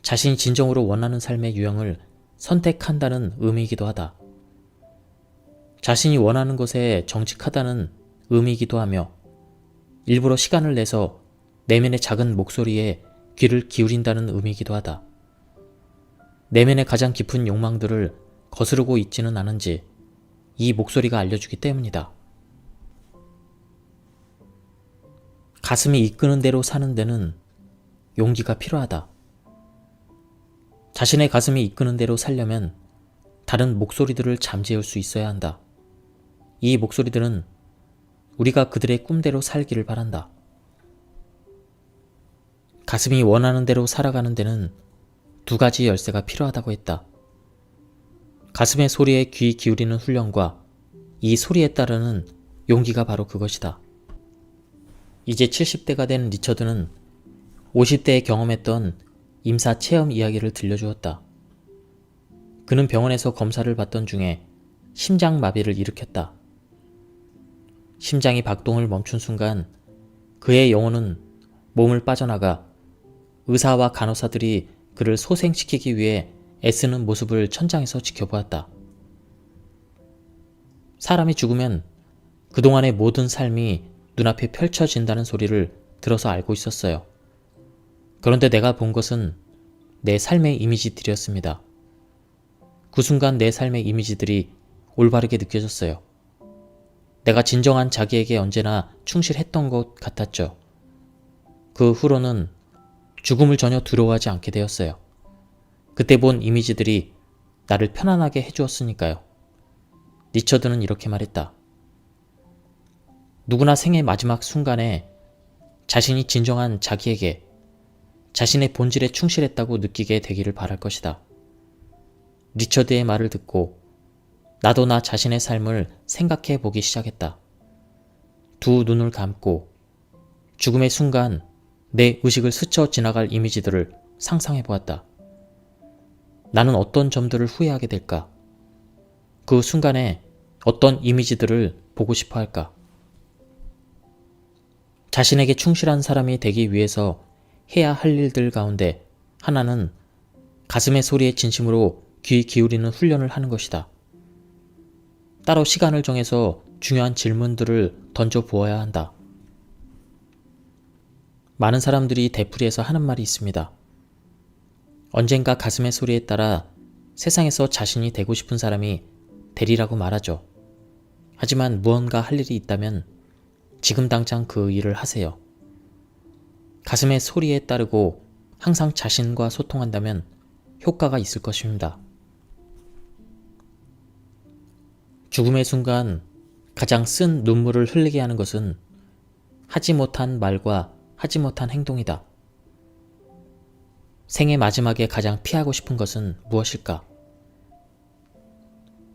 자신이 진정으로 원하는 삶의 유형을 선택한다는 의미이기도 하다. 자신이 원하는 것에 정직하다는 의미이기도 하며 일부러 시간을 내서 내면의 작은 목소리에 귀를 기울인다는 의미이기도 하다. 내면의 가장 깊은 욕망들을 거스르고 있지는 않은지 이 목소리가 알려주기 때문이다. 가슴이 이끄는 대로 사는 데는 용기가 필요하다. 자신의 가슴이 이끄는 대로 살려면 다른 목소리들을 잠재울 수 있어야 한다. 이 목소리들은 우리가 그들의 꿈대로 살기를 바란다. 가슴이 원하는 대로 살아가는 데는 2가지 열쇠가 필요하다고 했다. 가슴의 소리에 귀 기울이는 훈련과 이 소리에 따르는 용기가 바로 그것이다. 이제 70대가 된 리처드는 50대에 경험했던 임사 체험 이야기를 들려주었다. 그는 병원에서 검사를 받던 중에 심장마비를 일으켰다. 심장이 박동을 멈춘 순간 그의 영혼은 몸을 빠져나가 의사와 간호사들이 그를 소생시키기 위해 애쓰는 모습을 천장에서 지켜보았다. 사람이 죽으면 그동안의 모든 삶이 눈앞에 펼쳐진다는 소리를 들어서 알고 있었어요. 그런데 내가 본 것은 내 삶의 이미지들이었습니다. 그 순간 내 삶의 이미지들이 올바르게 느껴졌어요. 내가 진정한 자기에게 언제나 충실했던 것 같았죠. 그 후로는 죽음을 전혀 두려워하지 않게 되었어요. 그때 본 이미지들이 나를 편안하게 해주었으니까요. 리처드는 이렇게 말했다. 누구나 생의 마지막 순간에 자신이 진정한 자기에게 자신의 본질에 충실했다고 느끼게 되기를 바랄 것이다. 리처드의 말을 듣고 나도 나 자신의 삶을 생각해 보기 시작했다. 두 눈을 감고 죽음의 순간 내 의식을 스쳐 지나갈 이미지들을 상상해 보았다. 나는 어떤 점들을 후회하게 될까? 그 순간에 어떤 이미지들을 보고 싶어 할까? 자신에게 충실한 사람이 되기 위해서 해야 할 일들 가운데 하나는 가슴의 소리에 진심으로 귀 기울이는 훈련을 하는 것이다. 따로 시간을 정해서 중요한 질문들을 던져 보아야 한다. 많은 사람들이 되풀이해서 하는 말이 있습니다. 언젠가 가슴의 소리에 따라 세상에서 자신이 되고 싶은 사람이 되리라고 말하죠. 하지만 무언가 할 일이 있다면 지금 당장 그 일을 하세요. 가슴의 소리에 따르고 항상 자신과 소통한다면 효과가 있을 것입니다. 죽음의 순간 가장 쓴 눈물을 흘리게 하는 것은 하지 못한 말과 하지 못한 행동이다. 생의 마지막에 가장 피하고 싶은 것은 무엇일까?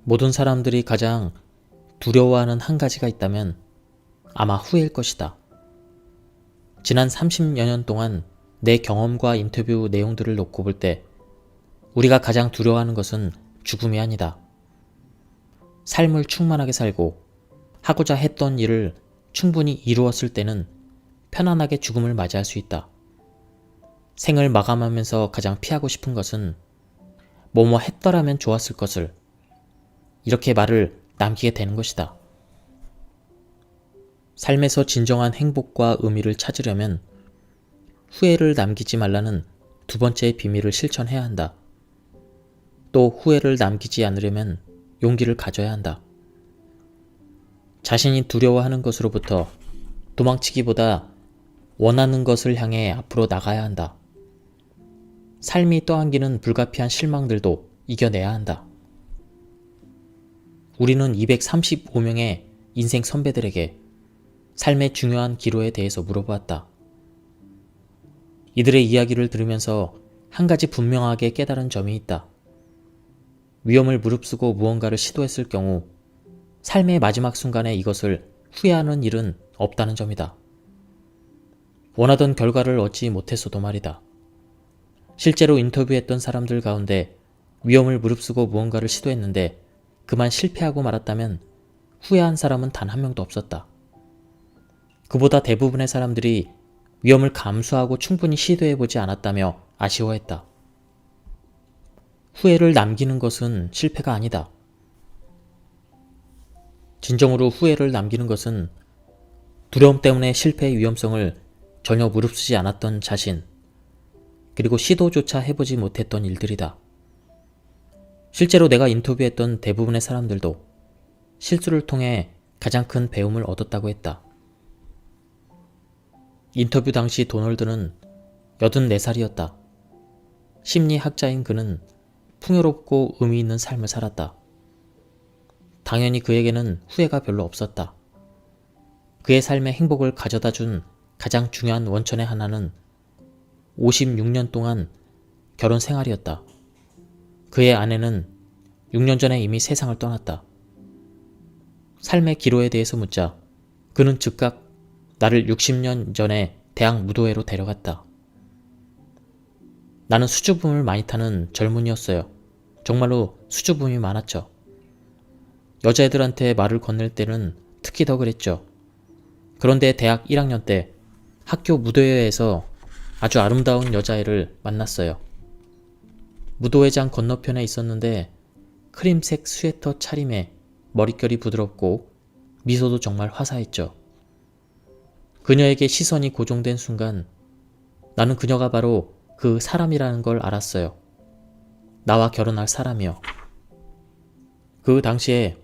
모든 사람들이 가장 두려워하는 한 가지가 있다면 아마 후회일 것이다. 지난 30여 년 동안 내 경험과 인터뷰 내용들을 놓고 볼 때 우리가 가장 두려워하는 것은 죽음이 아니다. 삶을 충만하게 살고 하고자 했던 일을 충분히 이루었을 때는 편안하게 죽음을 맞이할 수 있다. 생을 마감하면서 가장 피하고 싶은 것은 뭐뭐 했더라면 좋았을 것을 이렇게 말을 남기게 되는 것이다. 삶에서 진정한 행복과 의미를 찾으려면 후회를 남기지 말라는 두 번째의 비밀을 실천해야 한다. 또 후회를 남기지 않으려면 용기를 가져야 한다. 자신이 두려워하는 것으로부터 도망치기보다 원하는 것을 향해 앞으로 나가야 한다. 삶이 떠안기는 불가피한 실망들도 이겨내야 한다. 우리는 235명의 인생 선배들에게 삶의 중요한 기로에 대해서 물어보았다. 이들의 이야기를 들으면서 한 가지 분명하게 깨달은 점이 있다. 위험을 무릅쓰고 무언가를 시도했을 경우 삶의 마지막 순간에 이것을 후회하는 일은 없다는 점이다. 원하던 결과를 얻지 못했어도 말이다. 실제로 인터뷰했던 사람들 가운데 위험을 무릅쓰고 무언가를 시도했는데 그만 실패하고 말았다면 후회한 사람은 단 한 명도 없었다. 그보다 대부분의 사람들이 위험을 감수하고 충분히 시도해보지 않았다며 아쉬워했다. 후회를 남기는 것은 실패가 아니다. 진정으로 후회를 남기는 것은 두려움 때문에 실패의 위험성을 전혀 무릅쓰지 않았던 자신, 그리고 시도조차 해보지 못했던 일들이다. 실제로 내가 인터뷰했던 대부분의 사람들도 실수를 통해 가장 큰 배움을 얻었다고 했다. 인터뷰 당시 도널드는 84살이었다. 심리학자인 그는 풍요롭고 의미 있는 삶을 살았다. 당연히 그에게는 후회가 별로 없었다. 그의 삶에 행복을 가져다 준 가장 중요한 원천의 하나는 56년 동안 결혼 생활이었다. 그의 아내는 6년 전에 이미 세상을 떠났다. 삶의 기로에 대해서 묻자 그는 즉각 나를 60년 전에 대학 무도회로 데려갔다. 나는 수줍음을 많이 타는 젊은이였어요. 정말로 수줍음이 많았죠. 여자애들한테 말을 건넬 때는 특히 더 그랬죠. 그런데 대학 1학년 때 학교 무도회에서 아주 아름다운 여자애를 만났어요. 무도회장 건너편에 있었는데 크림색 스웨터 차림에 머릿결이 부드럽고 미소도 정말 화사했죠. 그녀에게 시선이 고정된 순간 나는 그녀가 바로 그 사람이라는 걸 알았어요. 나와 결혼할 사람이요. 그 당시에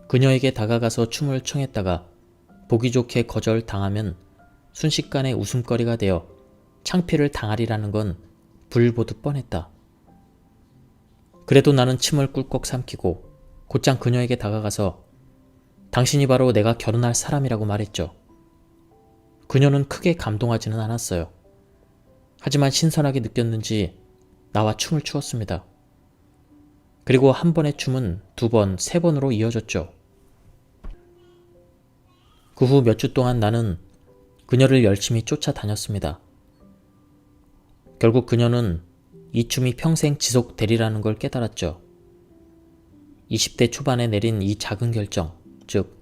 그녀에게 다가가서 춤을 청했다가 보기 좋게 거절당하면 순식간에 웃음거리가 되어 창피를 당하리라는 건 불 보듯 뻔했다. 그래도 나는 침을 꿀꺽 삼키고 곧장 그녀에게 다가가서 당신이 바로 내가 결혼할 사람이라고 말했죠. 그녀는 크게 감동하지는 않았어요. 하지만 신선하게 느꼈는지 나와 춤을 추었습니다. 그리고 한 번의 춤은 2번, 3번으로 이어졌죠. 그 후 몇 주 동안 나는 그녀를 열심히 쫓아다녔습니다. 결국 그녀는 이 춤이 평생 지속되리라는 걸 깨달았죠. 20대 초반에 내린 이 작은 결정, 즉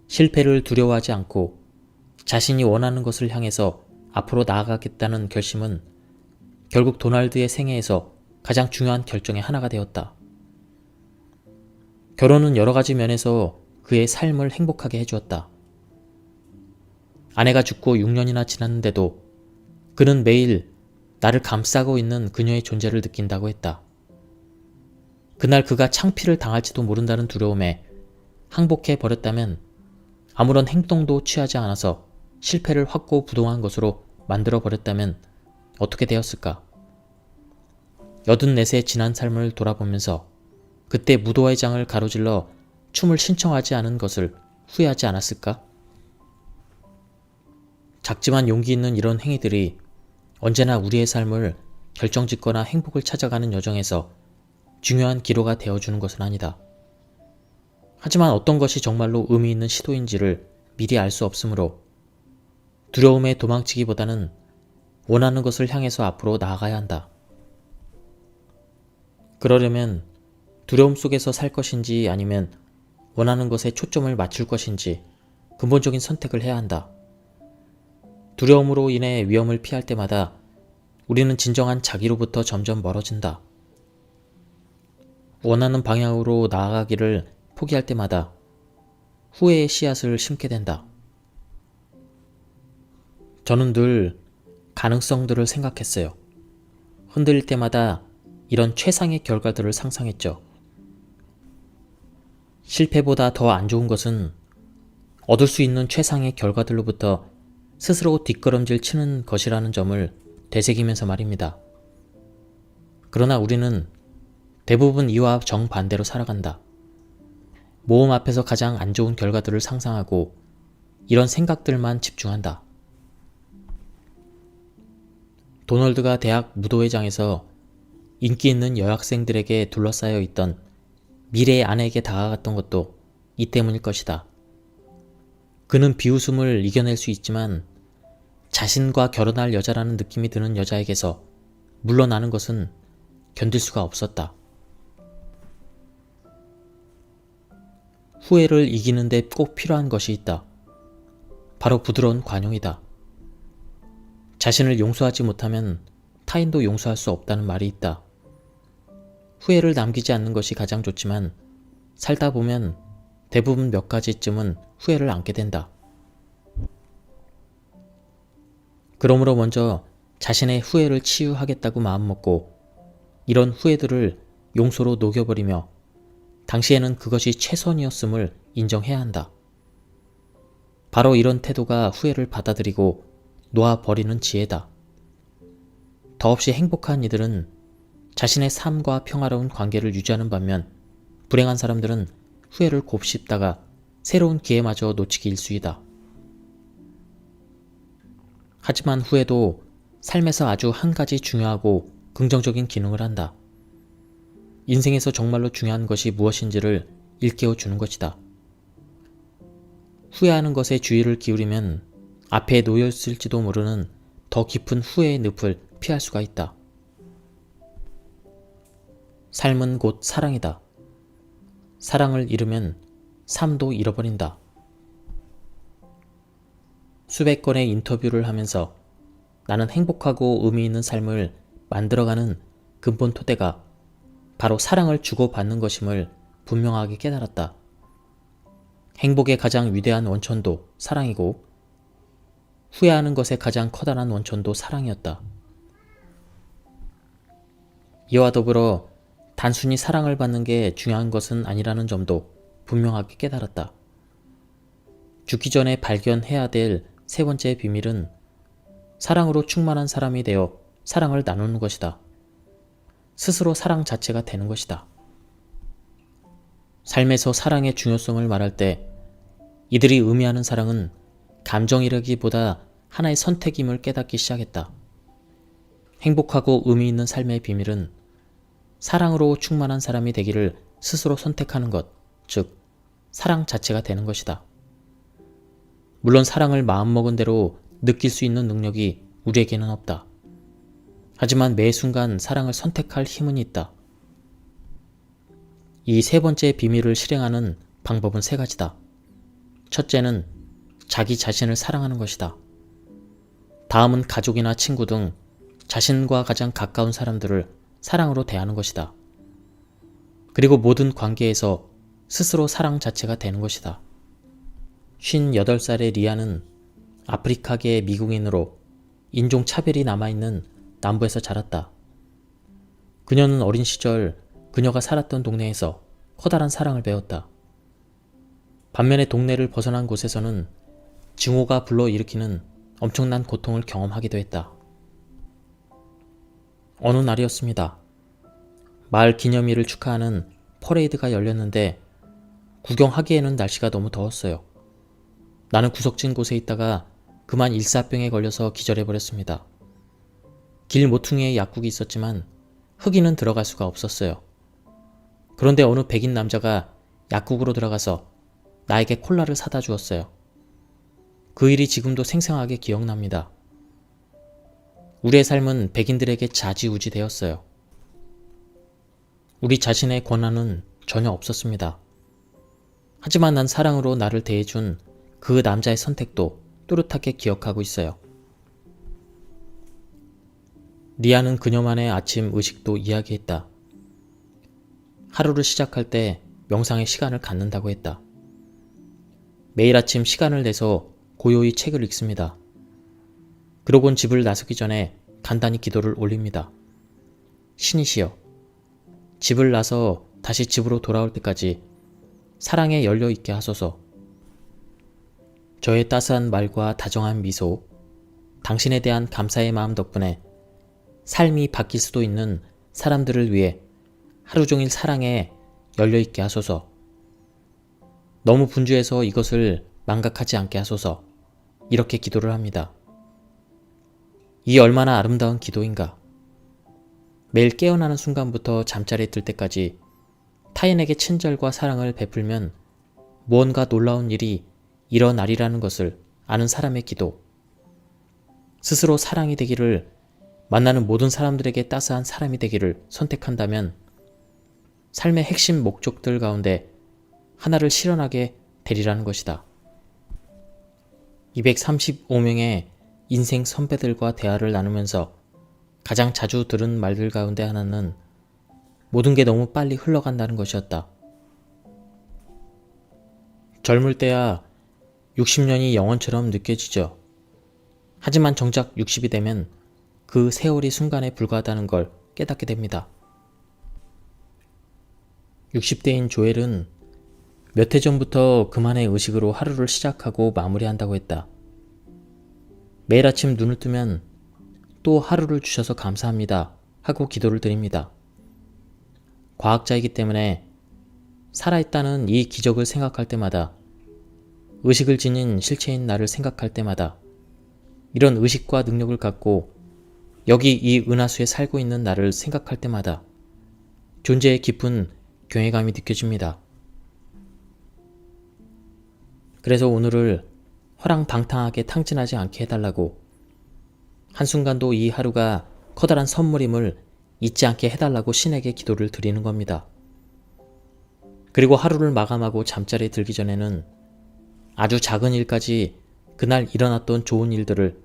실패를 두려워하지 않고 자신이 원하는 것을 향해서 앞으로 나아가겠다는 결심은 결국 도널드의 생애에서 가장 중요한 결정의 하나가 되었다. 결혼은 여러 가지 면에서 그의 삶을 행복하게 해주었다. 아내가 죽고 6년이나 지났는데도 그는 매일 나를 감싸고 있는 그녀의 존재를 느낀다고 했다. 그날 그가 창피를 당할지도 모른다는 두려움에 항복해 버렸다면 아무런 행동도 취하지 않아서 실패를 확고부동한 것으로 만들어 버렸다면 어떻게 되었을까? 84세 지난 삶을 돌아보면서 그때 무도회 장을 가로질러 춤을 신청하지 않은 것을 후회하지 않았을까? 작지만 용기 있는 이런 행위들이 언제나 우리의 삶을 결정짓거나 행복을 찾아가는 여정에서 중요한 기로가 되어주는 것은 아니다. 하지만 어떤 것이 정말로 의미 있는 시도인지를 미리 알 수 없으므로 두려움에 도망치기보다는 원하는 것을 향해서 앞으로 나아가야 한다. 그러려면 두려움 속에서 살 것인지 아니면 원하는 것에 초점을 맞출 것인지 근본적인 선택을 해야 한다. 두려움으로 인해 위험을 피할 때마다 우리는 진정한 자기로부터 점점 멀어진다. 원하는 방향으로 나아가기를 포기할 때마다 후회의 씨앗을 심게 된다. 저는 늘 가능성들을 생각했어요. 흔들릴 때마다 이런 최상의 결과들을 상상했죠. 실패보다 더 안 좋은 것은 얻을 수 있는 최상의 결과들로부터 스스로 뒷걸음질 치는 것이라는 점을 되새기면서 말입니다. 그러나 우리는 대부분 이와 정반대로 살아간다. 모험 앞에서 가장 안 좋은 결과들을 상상하고 이런 생각들만 집중한다. 도널드가 대학 무도회장에서 인기 있는 여학생들에게 둘러싸여 있던 미래의 아내에게 다가갔던 것도 이 때문일 것이다. 그는 비웃음을 이겨낼 수 있지만 자신과 결혼할 여자라는 느낌이 드는 여자에게서 물러나는 것은 견딜 수가 없었다. 후회를 이기는 데 꼭 필요한 것이 있다. 바로 부드러운 관용이다. 자신을 용서하지 못하면 타인도 용서할 수 없다는 말이 있다. 후회를 남기지 않는 것이 가장 좋지만 살다 보면 대부분 몇 가지쯤은 후회를 안게 된다. 그러므로 먼저 자신의 후회를 치유하겠다고 마음먹고 이런 후회들을 용서로 녹여버리며 당시에는 그것이 최선이었음을 인정해야 한다. 바로 이런 태도가 후회를 받아들이고 놓아버리는 지혜다. 더없이 행복한 이들은 자신의 삶과 평화로운 관계를 유지하는 반면 불행한 사람들은 후회를 곱씹다가 새로운 기회마저 놓치기 일쑤이다. 하지만 후회도 삶에서 아주 한 가지 중요하고 긍정적인 기능을 한다. 인생에서 정말로 중요한 것이 무엇인지를 일깨워 주는 것이다. 후회하는 것에 주의를 기울이면 앞에 놓였을지도 모르는 더 깊은 후회의 늪을 피할 수가 있다. 삶은 곧 사랑이다. 사랑을 잃으면 삶도 잃어버린다. 수백 건의 인터뷰를 하면서 나는 행복하고 의미 있는 삶을 만들어가는 근본 토대가 바로 사랑을 주고받는 것임을 분명하게 깨달았다. 행복의 가장 위대한 원천도 사랑이고 후회하는 것의 가장 커다란 원천도 사랑이었다. 이와 더불어 단순히 사랑을 받는 게 중요한 것은 아니라는 점도 분명하게 깨달았다. 죽기 전에 발견해야 될 세 번째 비밀은 사랑으로 충만한 사람이 되어 사랑을 나누는 것이다. 스스로 사랑 자체가 되는 것이다. 삶에서 사랑의 중요성을 말할 때 이들이 의미하는 사랑은 감정이라기보다 하나의 선택임을 깨닫기 시작했다. 행복하고 의미 있는 삶의 비밀은 사랑으로 충만한 사람이 되기를 스스로 선택하는 것, 즉 사랑 자체가 되는 것이다. 물론 사랑을 마음먹은 대로 느낄 수 있는 능력이 우리에게는 없다. 하지만 매 순간 사랑을 선택할 힘은 있다. 이 세 번째 비밀을 실행하는 방법은 세 가지다. 첫째는 자기 자신을 사랑하는 것이다. 다음은 가족이나 친구 등 자신과 가장 가까운 사람들을 사랑으로 대하는 것이다. 그리고 모든 관계에서 스스로 사랑 자체가 되는 것이다. 58살의 리아는 아프리카계 미국인으로 인종차별이 남아있는 남부에서 자랐다. 그녀는 어린 시절 그녀가 살았던 동네에서 커다란 사랑을 배웠다. 반면에 동네를 벗어난 곳에서는 증오가 불러일으키는 엄청난 고통을 경험하기도 했다. 어느 날이었습니다. 마을 기념일을 축하하는 퍼레이드가 열렸는데 구경하기에는 날씨가 너무 더웠어요. 나는 구석진 곳에 있다가 그만 일사병에 걸려서 기절해버렸습니다. 길 모퉁이에 약국이 있었지만 흑인은 들어갈 수가 없었어요. 그런데 어느 백인 남자가 약국으로 들어가서 나에게 콜라를 사다 주었어요. 그 일이 지금도 생생하게 기억납니다. 우리의 삶은 백인들에게 좌지우지 되었어요. 우리 자신의 권한은 전혀 없었습니다. 하지만 난 사랑으로 나를 대해준 그 남자의 선택도 또렷하게 기억하고 있어요. 리아는 그녀만의 아침 의식도 이야기했다. 하루를 시작할 때 명상의 시간을 갖는다고 했다. 매일 아침 시간을 내서 고요히 책을 읽습니다. 그러곤 집을 나서기 전에 간단히 기도를 올립니다. 신이시여, 집을 나서 다시 집으로 돌아올 때까지 사랑에 열려있게 하소서. 저의 따스한 말과 다정한 미소, 당신에 대한 감사의 마음 덕분에 삶이 바뀔 수도 있는 사람들을 위해 하루 종일 사랑에 열려있게 하소서. 너무 분주해서 이것을 망각하지 않게 하소서. 이렇게 기도를 합니다. 이 얼마나 아름다운 기도인가. 매일 깨어나는 순간부터 잠자리에 들 때까지 타인에게 친절과 사랑을 베풀면 무언가 놀라운 일이 일어나리라는 것을 아는 사람의 기도. 스스로 사랑이 되기를, 만나는 모든 사람들에게 따스한 사람이 되기를 선택한다면 삶의 핵심 목적들 가운데 하나를 실현하게 되리라는 것이다. 235명의 인생 선배들과 대화를 나누면서 가장 자주 들은 말들 가운데 하나는 모든 게 너무 빨리 흘러간다는 것이었다. 젊을 때야 60년이 영원처럼 느껴지죠. 하지만 정작 60이 되면 그 세월이 순간에 불과하다는 걸 깨닫게 됩니다. 60대인 조엘은 몇 해 전부터 그만의 의식으로 하루를 시작하고 마무리한다고 했다. 매일 아침 눈을 뜨면 또 하루를 주셔서 감사합니다 하고 기도를 드립니다. 과학자이기 때문에 살아있다는 이 기적을 생각할 때마다, 의식을 지닌 실체인 나를 생각할 때마다, 이런 의식과 능력을 갖고 여기 이 은하수에 살고 있는 나를 생각할 때마다 존재의 깊은 경외감이 느껴집니다. 그래서 오늘을 허랑방탕하게 탕진하지 않게 해달라고, 한순간도 이 하루가 커다란 선물임을 잊지 않게 해달라고 신에게 기도를 드리는 겁니다. 그리고 하루를 마감하고 잠자리에 들기 전에는 아주 작은 일까지 그날 일어났던 좋은 일들을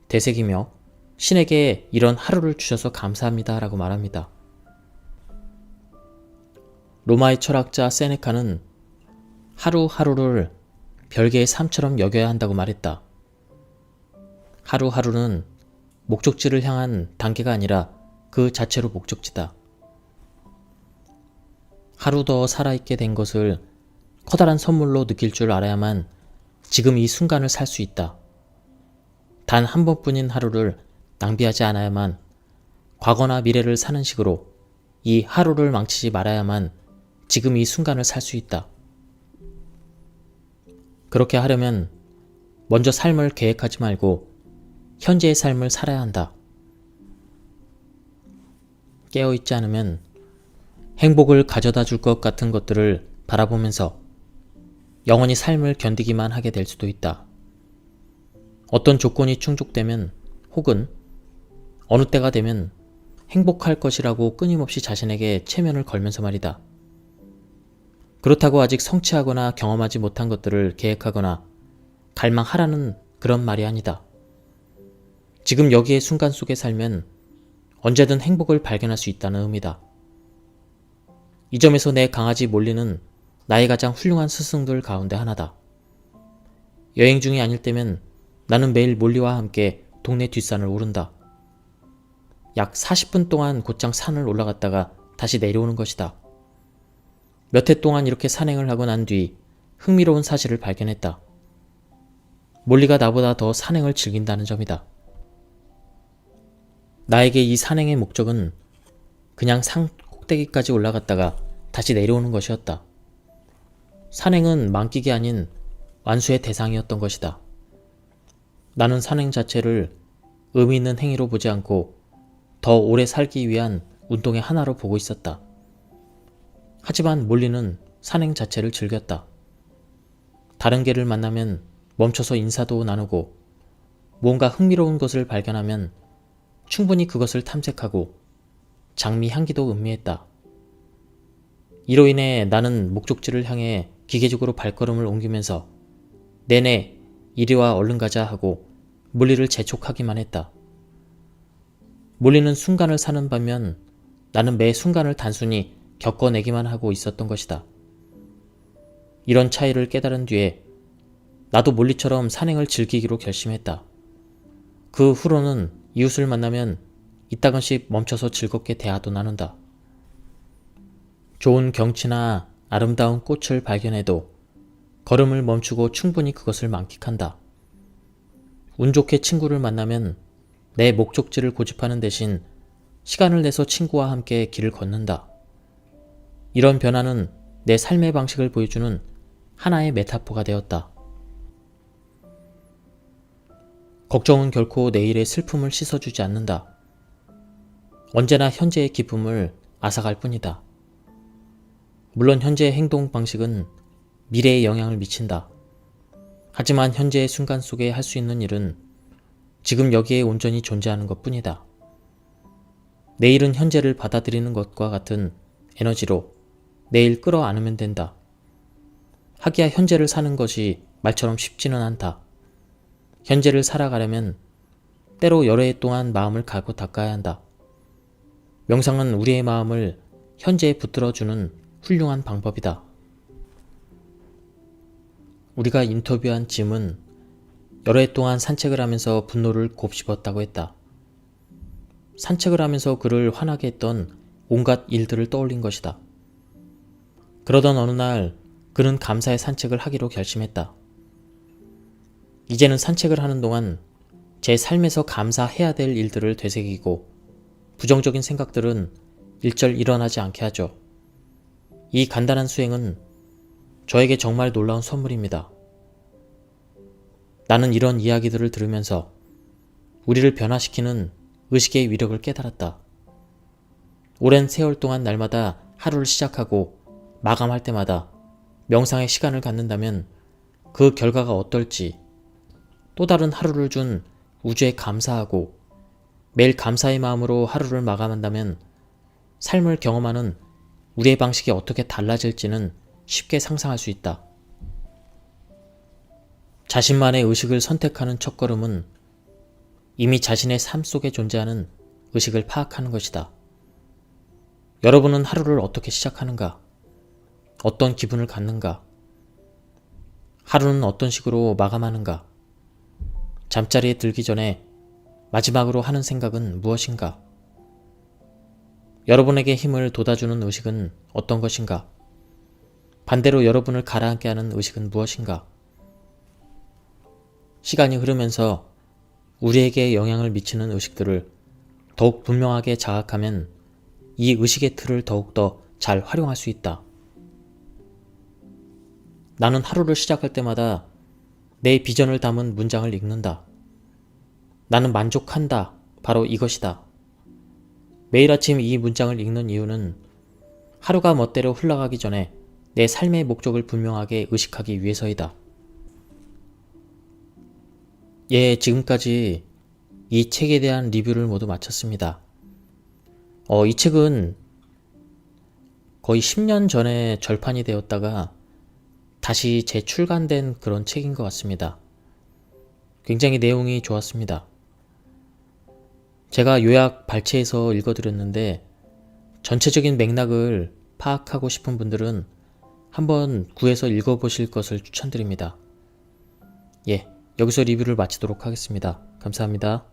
되새기며 신에게 이런 하루를 주셔서 감사합니다 라고 말합니다. 로마의 철학자 세네카는 하루하루를 별개의 삶처럼 여겨야 한다고 말했다. 하루하루는 목적지를 향한 단계가 아니라 그 자체로 목적지다. 하루 더 살아있게 된 것을 커다란 선물로 느낄 줄 알아야만 지금 이 순간을 살 수 있다. 단 한 번뿐인 하루를 낭비하지 않아야만 과거나 미래를 사는 식으로 이 하루를 망치지 말아야만 지금 이 순간을 살 수 있다. 그렇게 하려면 먼저 삶을 계획하지 말고 현재의 삶을 살아야 한다. 깨어있지 않으면 행복을 가져다 줄 것 같은 것들을 바라보면서 영원히 삶을 견디기만 하게 될 수도 있다. 어떤 조건이 충족되면 혹은 어느 때가 되면 행복할 것이라고 끊임없이 자신에게 체면을 걸면서 말이다. 그렇다고 아직 성취하거나 경험하지 못한 것들을 계획하거나 갈망하라는 그런 말이 아니다. 지금 여기의 순간 속에 살면 언제든 행복을 발견할 수 있다는 의미다. 이 점에서 내 강아지 몰리는 나의 가장 훌륭한 스승들 가운데 하나다. 여행 중이 아닐 때면 나는 매일 몰리와 함께 동네 뒷산을 오른다. 약 40분 동안 곧장 산을 올라갔다가 다시 내려오는 것이다. 몇 해 동안 이렇게 산행을 하고 난 뒤 흥미로운 사실을 발견했다. 몰리가 나보다 더 산행을 즐긴다는 점이다. 나에게 이 산행의 목적은 그냥 산 꼭대기까지 올라갔다가 다시 내려오는 것이었다. 산행은 만끽이 아닌 완수의 대상이었던 것이다. 나는 산행 자체를 의미 있는 행위로 보지 않고 더 오래 살기 위한 운동의 하나로 보고 있었다. 하지만 몰리는 산행 자체를 즐겼다. 다른 개를 만나면 멈춰서 인사도 나누고 뭔가 흥미로운 것을 발견하면 충분히 그것을 탐색하고 장미 향기도 음미했다. 이로 인해 나는 목적지를 향해 기계적으로 발걸음을 옮기면서 내내 이리와 얼른 가자 하고 몰리를 재촉하기만 했다. 몰리는 순간을 사는 반면 나는 매 순간을 단순히 겪어내기만 하고 있었던 것이다. 이런 차이를 깨달은 뒤에 나도 몰리처럼 산행을 즐기기로 결심했다. 그 후로는 이웃을 만나면 이따금씩 멈춰서 즐겁게 대화도 나눈다. 좋은 경치나 아름다운 꽃을 발견해도 걸음을 멈추고 충분히 그것을 만끽한다. 운 좋게 친구를 만나면 내 목적지를 고집하는 대신 시간을 내서 친구와 함께 길을 걷는다. 이런 변화는 내 삶의 방식을 보여주는 하나의 메타포가 되었다. 걱정은 결코 내일의 슬픔을 씻어주지 않는다. 언제나 현재의 기쁨을 앗아갈 뿐이다. 물론 현재의 행동 방식은 미래에 영향을 미친다. 하지만 현재의 순간 속에 할 수 있는 일은 지금 여기에 온전히 존재하는 것 뿐이다. 내일은 현재를 받아들이는 것과 같은 에너지로 내일 끌어안으면 된다. 하기야 현재를 사는 것이 말처럼 쉽지는 않다. 현재를 살아가려면 때로 여러 해 동안 마음을 갈고 닦아야 한다. 명상은 우리의 마음을 현재에 붙들어주는 훌륭한 방법이다. 우리가 인터뷰한 짐은 여러 해 동안 산책을 하면서 분노를 곱씹었다고 했다. 산책을 하면서 그를 화나게 했던 온갖 일들을 떠올린 것이다. 그러던 어느 날 그는 감사의 산책을 하기로 결심했다. 이제는 산책을 하는 동안 제 삶에서 감사해야 될 일들을 되새기고 부정적인 생각들은 일절 일어나지 않게 하죠. 이 간단한 수행은 저에게 정말 놀라운 선물입니다. 나는 이런 이야기들을 들으면서 우리를 변화시키는 의식의 위력을 깨달았다. 오랜 세월 동안 날마다 하루를 시작하고 마감할 때마다 명상의 시간을 갖는다면 그 결과가 어떨지, 또 다른 하루를 준 우주에 감사하고 매일 감사의 마음으로 하루를 마감한다면 삶을 경험하는 우리의 방식이 어떻게 달라질지는 쉽게 상상할 수 있다. 자신만의 의식을 선택하는 첫걸음은 이미 자신의 삶 속에 존재하는 의식을 파악하는 것이다. 여러분은 하루를 어떻게 시작하는가? 어떤 기분을 갖는가? 하루는 어떤 식으로 마감하는가? 잠자리에 들기 전에 마지막으로 하는 생각은 무엇인가? 여러분에게 힘을 돋아주는 의식은 어떤 것인가? 반대로 여러분을 가라앉게 하는 의식은 무엇인가? 시간이 흐르면서 우리에게 영향을 미치는 의식들을 더욱 분명하게 자각하면 이 의식의 틀을 더욱더 잘 활용할 수 있다. 나는 하루를 시작할 때마다 내 비전을 담은 문장을 읽는다. 나는 만족한다. 바로 이것이다. 매일 아침 이 문장을 읽는 이유는 하루가 멋대로 흘러가기 전에 내 삶의 목적을 분명하게 의식하기 위해서이다. 예, 지금까지 이 책에 대한 리뷰를 모두 마쳤습니다. 이 책은 거의 10년 전에 절판이 되었다가 다시 재출간된 그런 책인 것 같습니다. 굉장히 내용이 좋았습니다. 제가 요약 발췌해서 읽어드렸는데 전체적인 맥락을 파악하고 싶은 분들은 한번 구해서 읽어보실 것을 추천드립니다. 예, 여기서 리뷰를 마치도록 하겠습니다. 감사합니다.